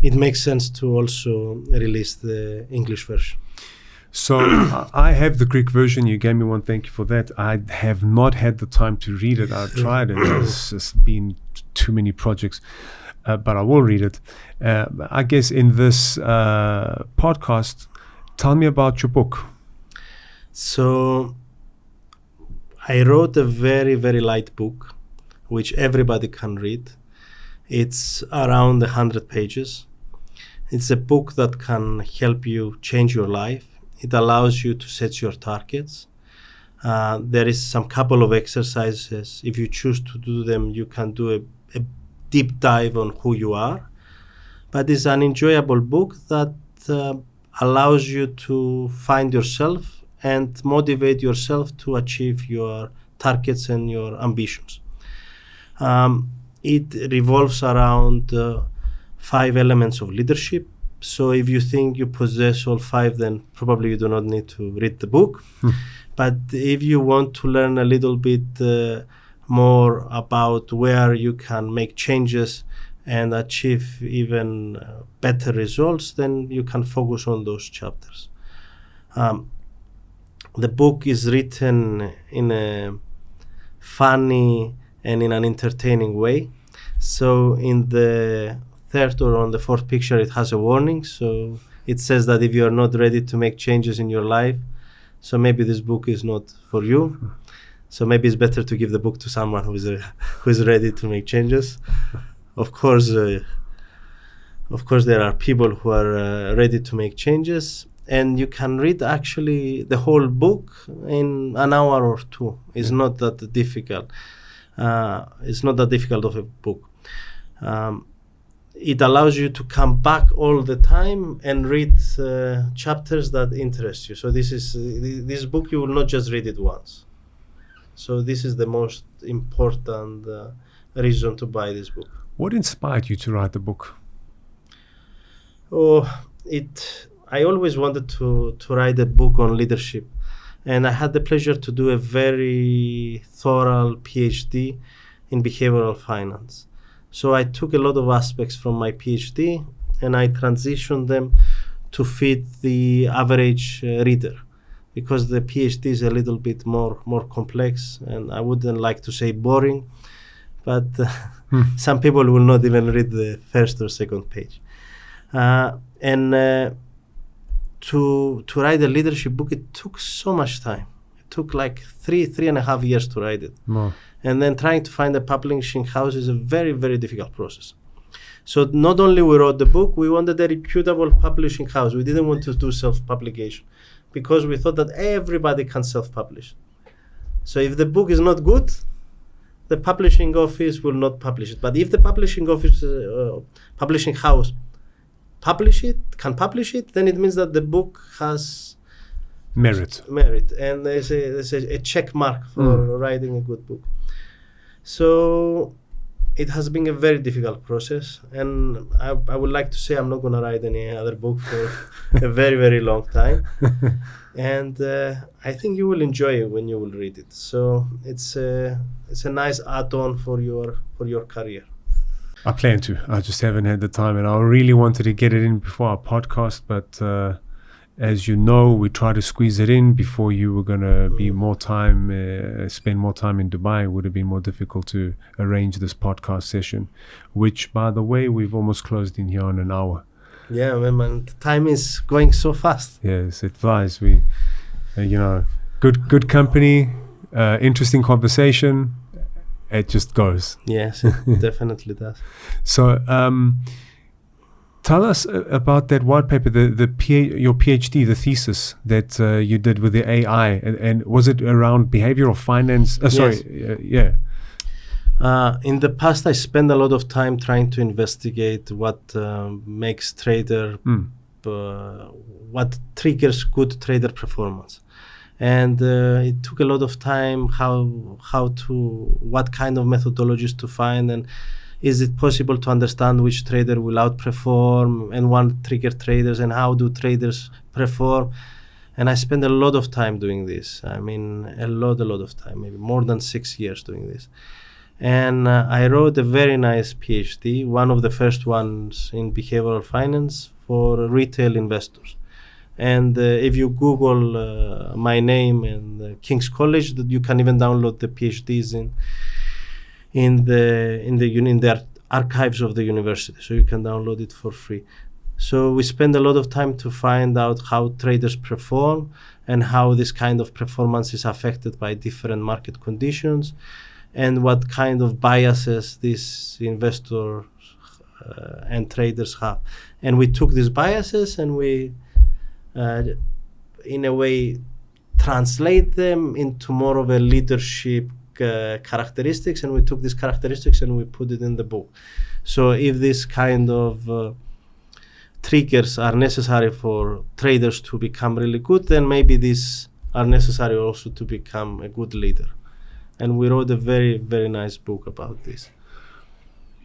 it makes sense to also release the English version. So I have the Greek version. You gave me one. Thank you for that. I have not had the time to read it. I've tried it. It's just been too many projects. But I will read it. I guess in this podcast, tell me about your book. So I wrote a very, very light book, which everybody can read. It's around 100 pages. It's a book that can help you change your life. It allows you to set your targets. There is some couple of exercises. If you choose to do them, you can do a deep dive on who you are. But it's an enjoyable book that allows you to find yourself and motivate yourself to achieve your targets and your ambitions. It revolves around 5 elements of leadership. So if you think you possess all 5, then probably you do not need to read the book. But if you want to learn a little bit more about where you can make changes and achieve even better results, then you can focus on those chapters. The book is written in a funny and in an entertaining way. So in the 3rd or on the 4th picture, it has a warning. So it says that if you are not ready to make changes in your life, so maybe this book is not for you. So maybe it's better to give the book to someone who is ready to make changes. Of course, there are people who are ready to make changes, and you can read actually the whole book in an hour or 2. It's not that difficult. It's not that difficult of a book. It allows you to come back all the time and read chapters that interest you. So this book, you will not just read it once. So this is the most important reason to buy this book. What inspired you to write the book? I always wanted to write a book on leadership. And I had the pleasure to do a very thorough PhD in behavioral finance. So I took a lot of aspects from my PhD and I transitioned them to fit the average reader, because the PhD is a little bit more complex, and I wouldn't like to say boring, but some people will not even read the 1st or 2nd page. To write a leadership book, it took so much time. It took like 3.5 years to write it. Wow. And then trying to find a publishing house is a very, very difficult process. So not only we wrote the book, we wanted a reputable publishing house. We didn't want to do self-publication because we thought that everybody can self-publish. So if the book is not good, the publishing office will not publish it. But if the publishing office, publishing house can publish it, then it means that the book has merit, and there's a check mark for writing a good book. So it has been a very difficult process, and I would like to say I'm not going to write any other book for a very, very long time. And I think you will enjoy it when you will read it. So it's a nice add-on for your career. I plan to. I just haven't had the time, and I really wanted to get it in before our podcast, but as you know, we try to squeeze it in before you were going to be more time, spend more time in Dubai. It would have been more difficult to arrange this podcast session, which, by the way, we've almost closed in here in an hour. Yeah, man, the time is going so fast. Yes, it flies. We, good company, interesting conversation. It just goes. Yes, it definitely does. So, tell us about that white paper, your PhD, the thesis that you did with the AI, and was it around behavioral finance? Yes. In the past, I spent a lot of time trying to investigate what makes what triggers good trader performance. And it took a lot of time what kind of methodologies to find, and is it possible to understand which trader will outperform and what trigger traders, and how do traders perform. And I spent a lot of time doing this. I mean, a lot of time, maybe more than 6 years doing this. And I wrote a very nice PhD, one of the first ones in behavioral finance for retail investors. And if you Google my name and King's College, you can even download the PhDs in the archives of the university, so you can download it for free. So we spend a lot of time to find out how traders perform and how this kind of performance is affected by different market conditions, and what kind of biases these investors and traders have. And we took these biases and we, in a way, translate them into more of a leadership characteristics, and we took these characteristics and we put it in the book. So if this kind of triggers are necessary for traders to become really good, then maybe these are necessary also to become a good leader. And we wrote a very, very nice book about this.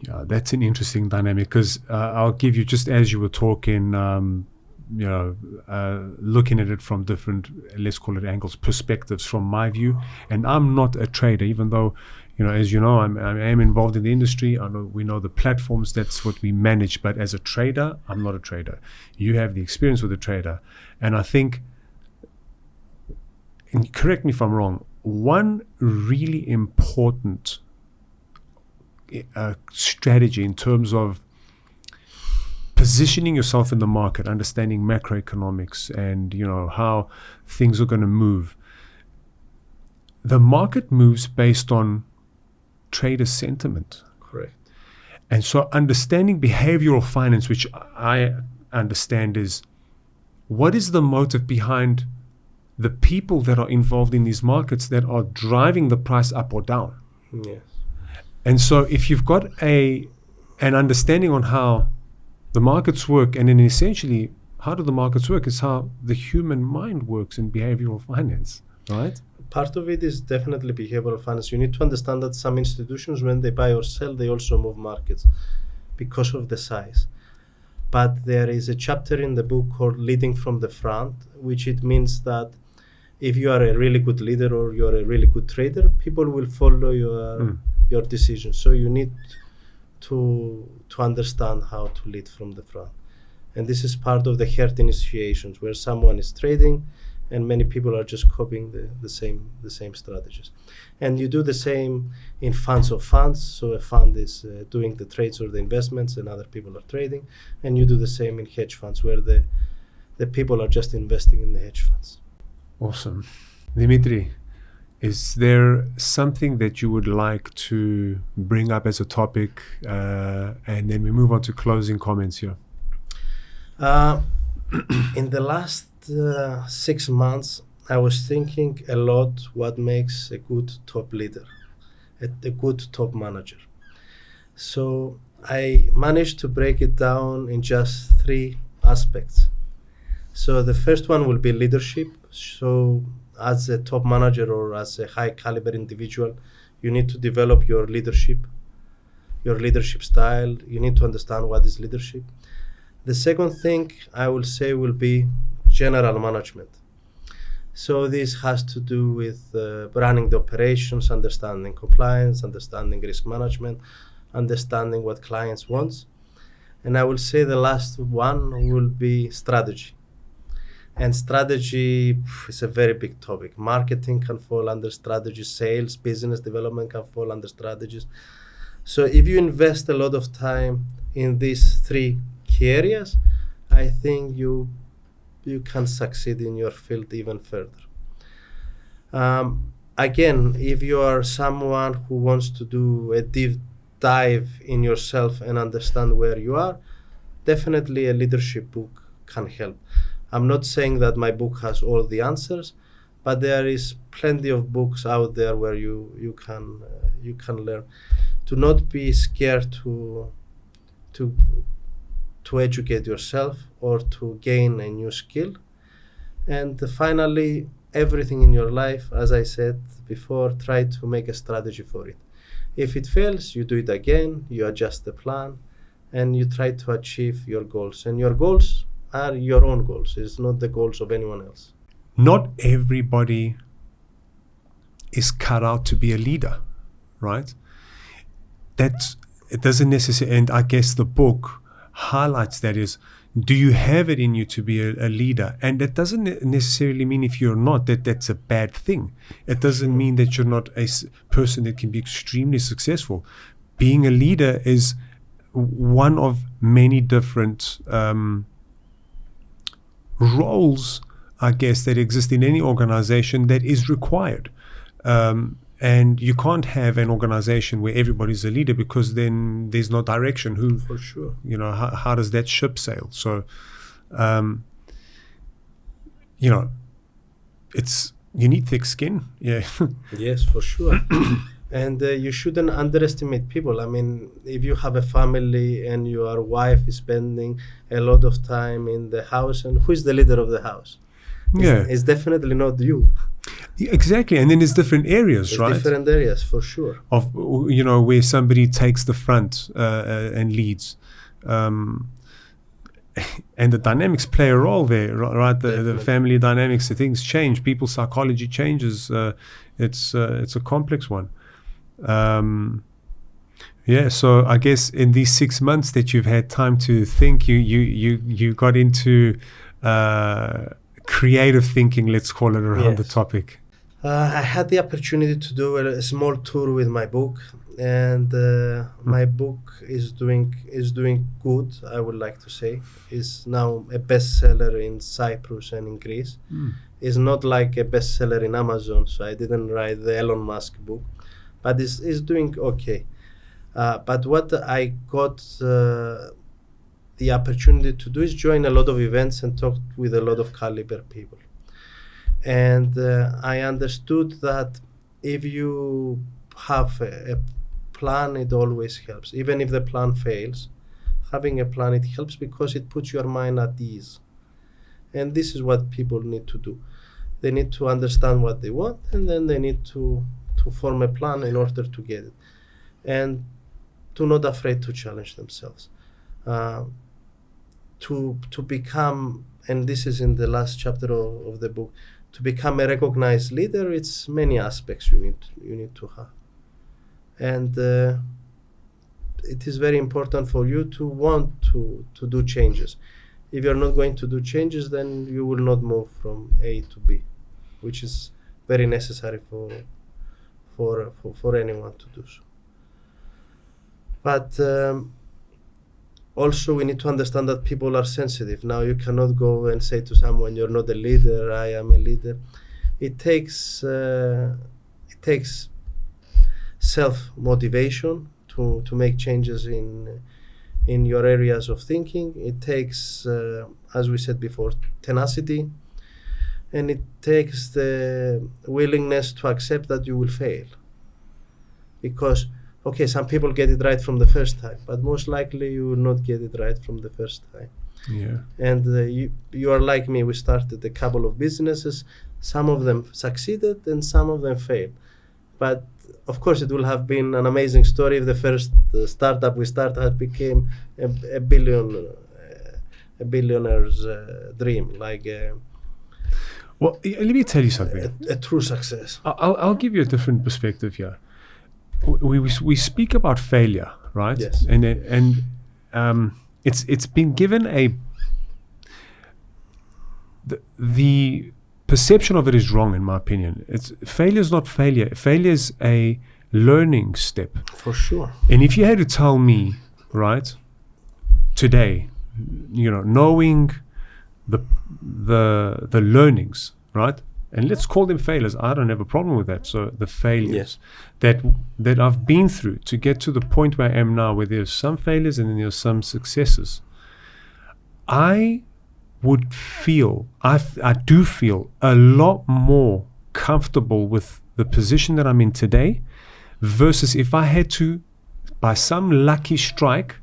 Yeah, that's an interesting dynamic, because I'll give you, just as you were talking, looking at it from different, let's call it angles, perspectives from my view. And I'm not a trader, even though, as you know, I am involved in the industry. We know the platforms, that's what we manage. But as a trader, I'm not a trader. You have the experience with a trader. And I think, and correct me if I'm wrong, one really important strategy in terms of positioning yourself in the market, understanding macroeconomics and how things are going to move. The market moves based on trader sentiment. Correct. And so understanding behavioral finance, which I understand, is what is the motive behind the people that are involved in these markets that are driving the price up or down. Yes. And so if you've got an understanding on how the markets work, and then essentially how do the markets work, is how the human mind works in behavioral finance, right? Part of it is definitely behavioral finance. You need to understand that some institutions, when they buy or sell, they also move markets because of the size. But there is a chapter in the book called Leading from the Front, which it means that if you are a really good leader or you are a really good trader, people will follow your decisions. So you need to understand how to lead from the front. And this is part of the herd initiations, where someone is trading and many people are just copying the same strategies. And you do the same in funds of funds. So a fund is doing the trades or the investments and other people are trading. And you do the same in hedge funds, where the people are just investing in the hedge funds. Awesome. Dimitri, is there something that you would like to bring up as a topic? And then we move on to closing comments here. In the last 6 months, I was thinking a lot what makes a good top leader, a good top manager. So I managed to break it down in just 3 aspects. So the first one will be leadership. So as a top manager or as a high caliber individual, you need to develop your leadership style. You need to understand what is leadership. The second thing I will say will be general management. So this has to do with running the operations, understanding compliance, understanding risk management, understanding what clients want. And I will say the last one will be strategy. And strategy is a very big topic. Marketing can fall under strategy, sales, business development can fall under strategies. So if you invest a lot of time in these three key areas, I think you can succeed in your field even further. Again, if you are someone who wants to do a deep dive in yourself and understand where you are, definitely a leadership book can help. I'm not saying that my book has all the answers, but there is plenty of books out there where you can learn. Do not be scared to educate yourself or to gain a new skill. And finally, everything in your life, as I said before, try to make a strategy for it. If it fails, you do it again, you adjust the plan, and you try to achieve your goals. And your goals are your own goals. It's not the goals of anyone else. Not everybody is cut out to be a leader, right? It doesn't necessarily, and I guess the book highlights that is, do you have it in you to be a leader? And that doesn't necessarily mean if you're not, that's a bad thing. It doesn't mean that you're not a person that can be extremely successful. Being a leader is one of many different roles, I guess, that exist in any organization that is required. And you can't have an organization where everybody's a leader, because then there's no direction. For sure. How does that ship sail? So, you need thick skin. Yeah. Yes, for sure. And you shouldn't underestimate people. I mean, if you have a family and your wife is spending a lot of time in the house, and who is the leader of the house? It's definitely not you. Exactly. And then there's different areas, right? Different areas, for sure. Of, where somebody takes the front and leads. And the dynamics play a role there, right? The family dynamics, the things change. People's psychology changes. It's a complex one. So I guess in these 6 months that you've had time to think, you got into creative thinking, let's call it, around the topic. I had the opportunity to do a small tour with my book, and my book is doing good, I would like to say. It's now a bestseller in Cyprus and in Greece. It's not like a bestseller in Amazon, so I didn't write the Elon Musk book, but it's doing okay. But what I got the opportunity to do is join a lot of events and talk with a lot of caliber people. And I understood that if you have a plan, it always helps. Even if the plan fails, having a plan, it helps because it puts your mind at ease. And this is what people need to do. They need to understand what they want, and then they need to form a plan in order to get it. And to not afraid to challenge themselves. To become, and this is in the last chapter of the book, to become a recognized leader, it's many aspects you need to have. And it is very important for you to want to do changes. If you're not going to do changes, then you will not move from A to B, which is very necessary for anyone to do so. But also we need to understand that people are sensitive. Now you cannot go and say to someone, you're not a leader, I am a leader. It takes self-motivation to make changes in your areas of thinking. It takes, as we said before, tenacity, and it takes the willingness to accept that you will fail. Because okay, some people get it right from the first time, but most likely you will not get it right from the first time. Yeah. And you are like me. We started a couple of businesses. Some of them succeeded and some of them failed. But of course, it will have been an amazing story if the first startup we started had became a billionaire's dream. Well, let me tell you something. A true success. I'll give you a different perspective here. We speak about failure, right? Yes. And it's been given the perception of it is wrong, in my opinion. Failure is not failure. Failure is a learning step. For sure. And if you had to tell me, right, today, knowing the learnings, right, and let's call them failures. I don't have a problem with that. So the failures that I've been through to get to the point where I am now, where there's some failures and then there's some successes, I would feel, I do feel a lot more comfortable with the position that I'm in today versus if I had to, by some lucky strike,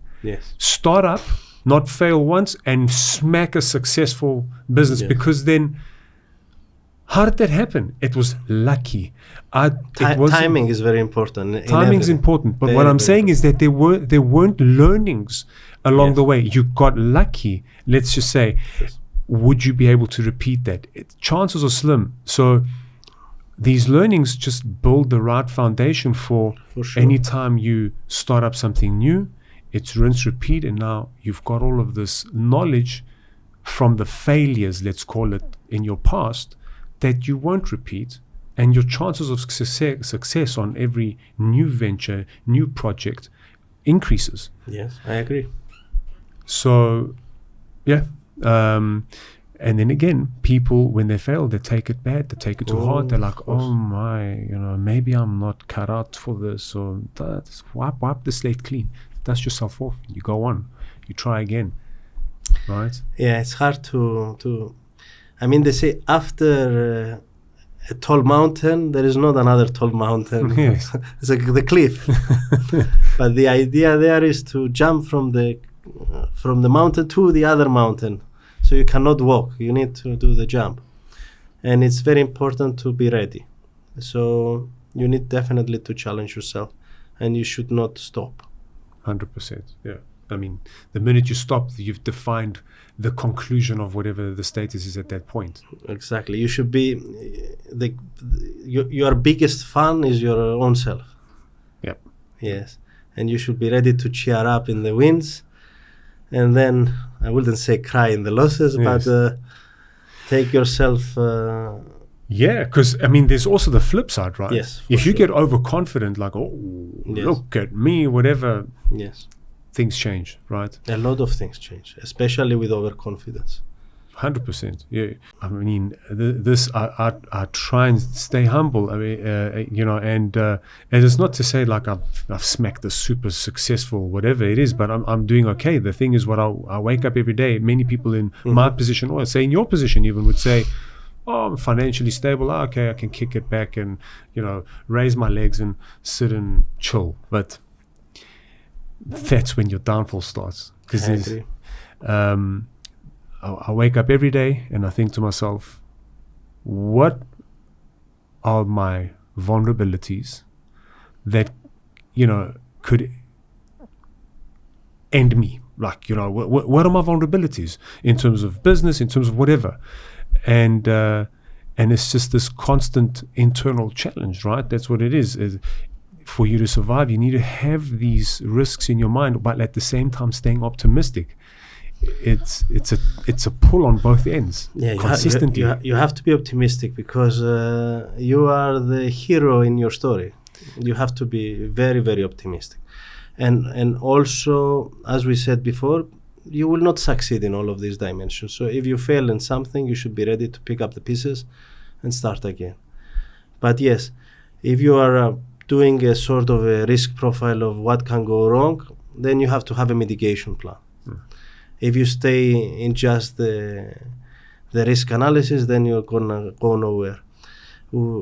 start up, not fail once, and smack a successful business. Because then, how did that happen? It was lucky. Timing is very important. Timing is important. But what I'm saying is that there weren't learnings along the way. You got lucky. Let's just say, would you be able to repeat that? Chances are slim. So these learnings just build the right foundation for sure. Any time you start up something new. It's rinse, repeat, and now you've got all of this knowledge from the failures, let's call it, in your past that you won't repeat, and your chances of success on every new venture, new project increases. Yes, I agree. So, and then again, people, when they fail, they take it bad, they take it too hard. They're like, oh my, maybe I'm not cut out for this, or just wipe the slate clean. Dust yourself off. You go on. You try again. Right? Yeah, it's hard to. I mean, they say after a tall mountain, there is not another tall mountain. Yes. It's like the cliff. But the idea there is to jump from the mountain to the other mountain. So you cannot walk. You need to do the jump, and it's very important to be ready. So you need definitely to challenge yourself, and you should not stop. 100%. Yeah. I mean, the minute you stop, you've defined the conclusion of whatever the status is at that point. Exactly. You should be your biggest fan is your own self. Yep. Yes. And you should be ready to cheer up in the wins, and then I wouldn't say cry in the losses, but take yourself. Yeah, because I mean, there's also the flip side, right? Yes. If you get overconfident, like, look at me, whatever. Yes. Things change, right? A lot of things change, especially with overconfidence. 100%. Yeah. I mean, I try and stay humble. I mean, and it's not to say like I've smacked the super successful whatever it is, but I'm doing okay. The thing is, what I wake up every day. Many people in my position, or say in your position, even would say, "Oh, I'm financially stable. Okay, I can kick it back and raise my legs and sit and chill." But that's when your downfall starts. Because I wake up every day and I think to myself, what are my vulnerabilities that could end me? Like, what are my vulnerabilities in terms of business, in terms of whatever? And it's just this constant internal challenge, right? That's what it is. For you to survive, you need to have these risks in your mind, but at the same time staying optimistic. It's a pull on both ends. Yeah, consistently. You have to be optimistic because you are the hero in your story. You have to be very, very optimistic, and also, as we said before, you will not succeed in all of these dimensions. So if you fail in something, you should be ready to pick up the pieces and start again. But yes, if you are doing a sort of a risk profile of what can go wrong, then you have to have a mitigation plan. If you stay in just the risk analysis, then you're gonna go nowhere.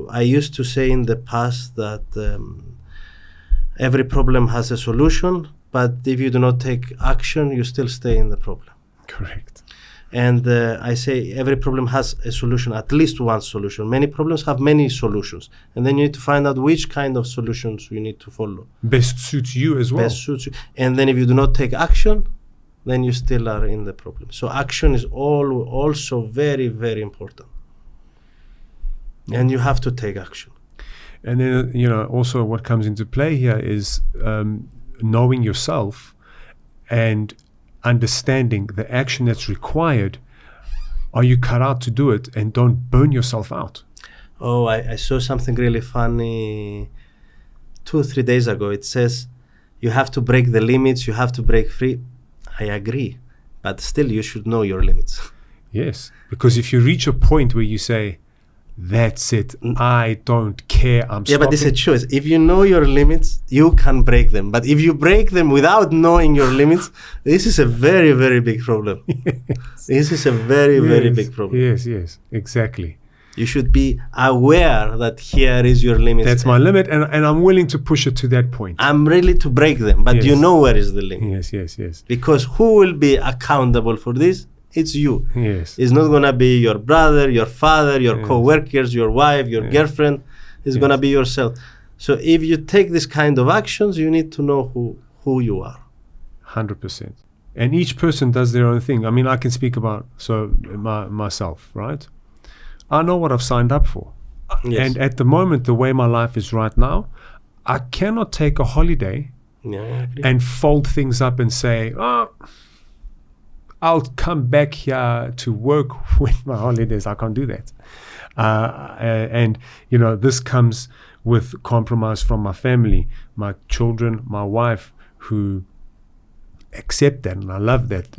I used to say in the past that every problem has a solution, but if you do not take action, you still stay in the problem. Correct. And I say every problem has a solution, at least one solution. Many problems have many solutions. And then you need to find out which kind of solutions you need to follow. Best suits you as well. Best suits you. And then if you do not take action, then you still are in the problem. So action is also very, very important. And you have to take action. And then, also what comes into play here is knowing yourself and understanding the action that's required are you cut out to do it, and don't burn yourself out? Oh, I saw something really funny 2 or 3 days ago. It says you have to break the limits, you have to break free. I agree, but still you should know your limits. Yes, because if you reach a point where you say, that's it, I don't care, I'm stopping. But it's a choice. If you know your limits, you can break them. But if you break them without knowing your limits, this is a very, very big problem. Yes. This is a very, very big problem. Yes, exactly. You should be aware that here is your limit. That's my limit, and I'm willing to push it to that point. I'm ready to break them, but you know where is the limit. Yes. Because who will be accountable for this? It's you. Yes. It's not going to be your brother, your father, your co-workers, your wife, your girlfriend. It's going to be yourself. So if you take this kind of actions, you need to know who you are. 100%. And each person does their own thing. I mean, I can speak about myself, right? I know what I've signed up for. Yes. And at the moment, the way my life is right now, I cannot take a holiday and fold things up and say, I'll come back here to work with my holidays. I can't do that. And, this comes with compromise from my family, my children, my wife, who accept that. And I love that,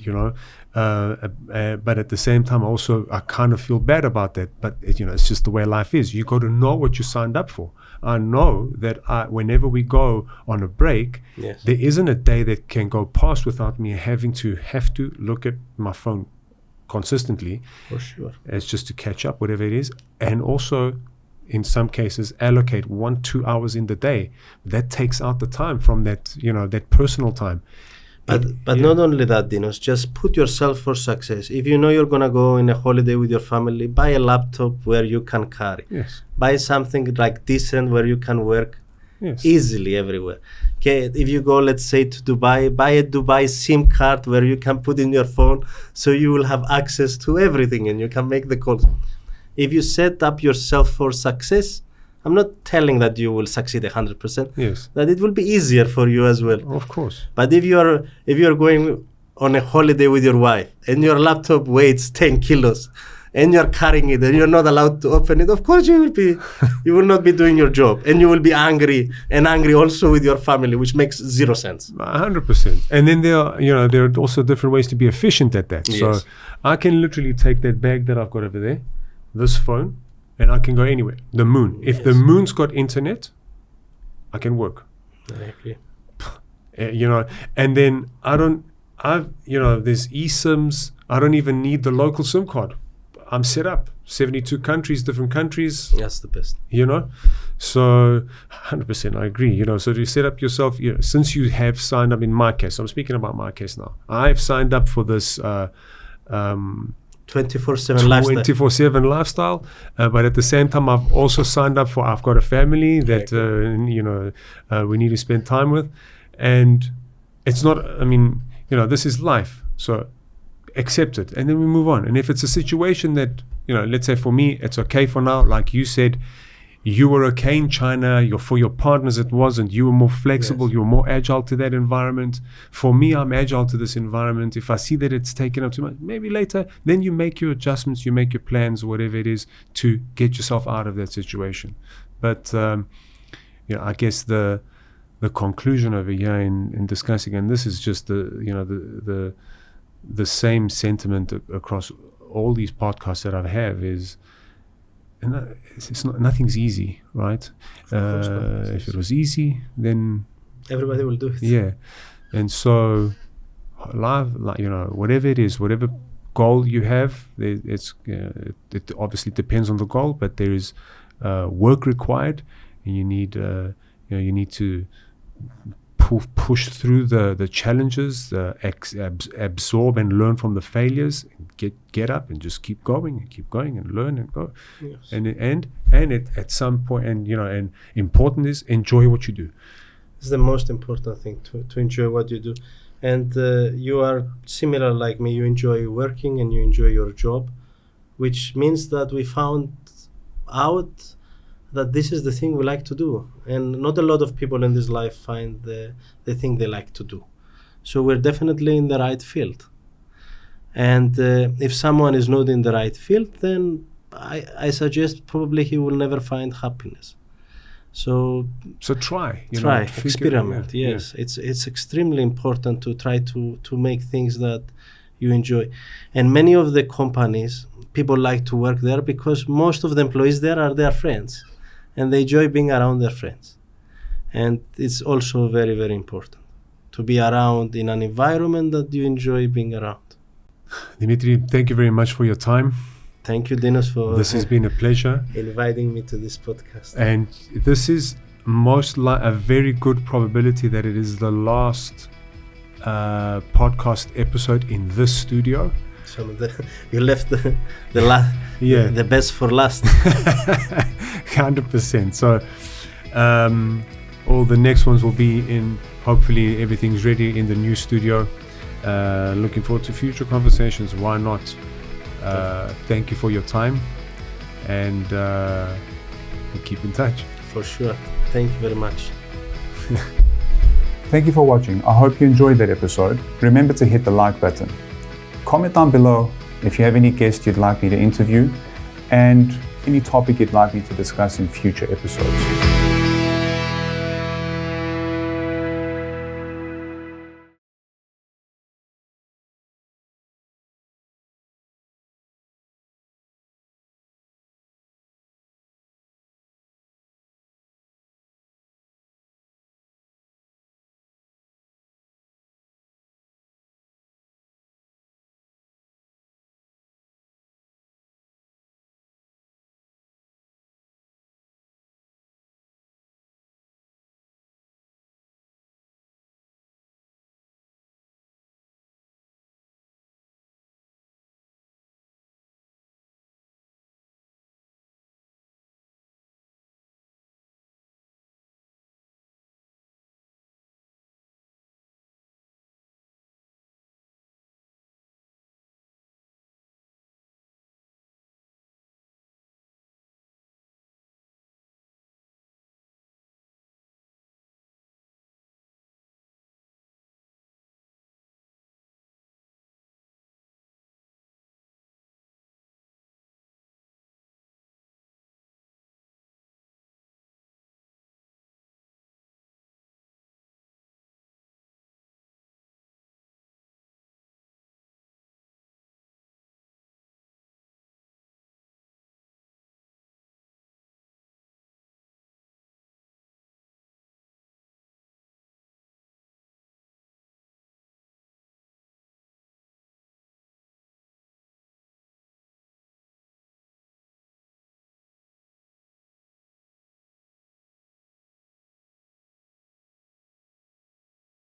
but at the same time, also, I kind of feel bad about that. But, it's just the way life is. You got to know what you signed up for. I know that whenever we go on a break, there isn't a day that can go past without me having to look at my phone consistently. For sure. It's just to catch up, whatever it is. And also, in some cases, allocate 1-2 hours in the day. That takes out the time from that, that personal time. But not only that, Dinos, just put yourself for success. If you know you're going to go in a holiday with your family, buy a laptop where you can carry. Yes. Buy something like decent where you can work easily everywhere. Okay, if you go, let's say, to Dubai, buy a Dubai SIM card where you can put in your phone so you will have access to everything and you can make the calls. If you set up yourself for success, I'm not telling that you will succeed 100%. Yes. That it will be easier for you as well. Of course. But if you're going on a holiday with your wife and your laptop weighs 10 kilos and you're carrying it and you're not allowed to open it, of course you will not be doing your job, and you will be angry also with your family, which makes zero sense. 100%. And then there are also different ways to be efficient at that. Yes. So I can literally take that bag that I've got over there, this phone, and I can go anywhere. The moon. If the moon's got internet, I can work. Exactly. And then there's eSIMs. I don't even need the local SIM card. I'm set up. 72 countries, different countries. That's the best. So 100% I agree. So to set up yourself, since you have signed up, in my case, I'm speaking about my case now. I've signed up for this 24/7 lifestyle, but at the same time, I've also signed up for. I've got a family that we need to spend time with, and it's not. This is life, so accept it, and then we move on. And if it's a situation that let's say for me, it's okay for now. Like you said, you were okay in China. For your partners, it wasn't. You were more flexible. Yes. You were more agile to that environment. For me, I'm agile to this environment. If I see that it's taken up too much, maybe later, then you make your adjustments, you make your plans, whatever it is, to get yourself out of that situation. But I guess the conclusion over here in discussing, and this is just the same sentiment across all these podcasts that I have is. And nothing's easy, right? If it was easy, then everybody will do it. Yeah, and so life, whatever it is, whatever goal you have, it obviously depends on the goal, but there is work required, and you need to push through the challenges, absorb and learn from the failures, get up and just keep going and learn and go. Yes. And at some point, and important is enjoy what you do. It's the most important thing, to enjoy what you do. And you are similar like me. You enjoy working and you enjoy your job, which means that we found out that this is the thing we like to do. And not a lot of people in this life find the thing they like to do. So we're definitely in the right field. And if someone is not in the right field, then I suggest probably he will never find happiness. So try, experiment. Yes, it's extremely important to try to make things that you enjoy. And many of the companies, people like to work there because most of the employees there are their friends, and they enjoy being around their friends. And it's also very, very important to be around in an environment that you enjoy being around. Dimitri, thank you very much for your time. Thank you, Dinos, for this has been a pleasure inviting me to this podcast. And this is a very good probability that it is the last podcast episode in this studio. So you left the best for last. 100%. So all the next ones will be in. Hopefully everything's ready in the new studio. Looking forward to future conversations. Why not? Thank you for your time, and we'll keep in touch. For sure. Thank you very much. Thank you for watching. I hope you enjoyed that episode. Remember to hit the like button. Comment down below if you have any guests you'd like me to interview and any topic you'd like me to discuss in future episodes.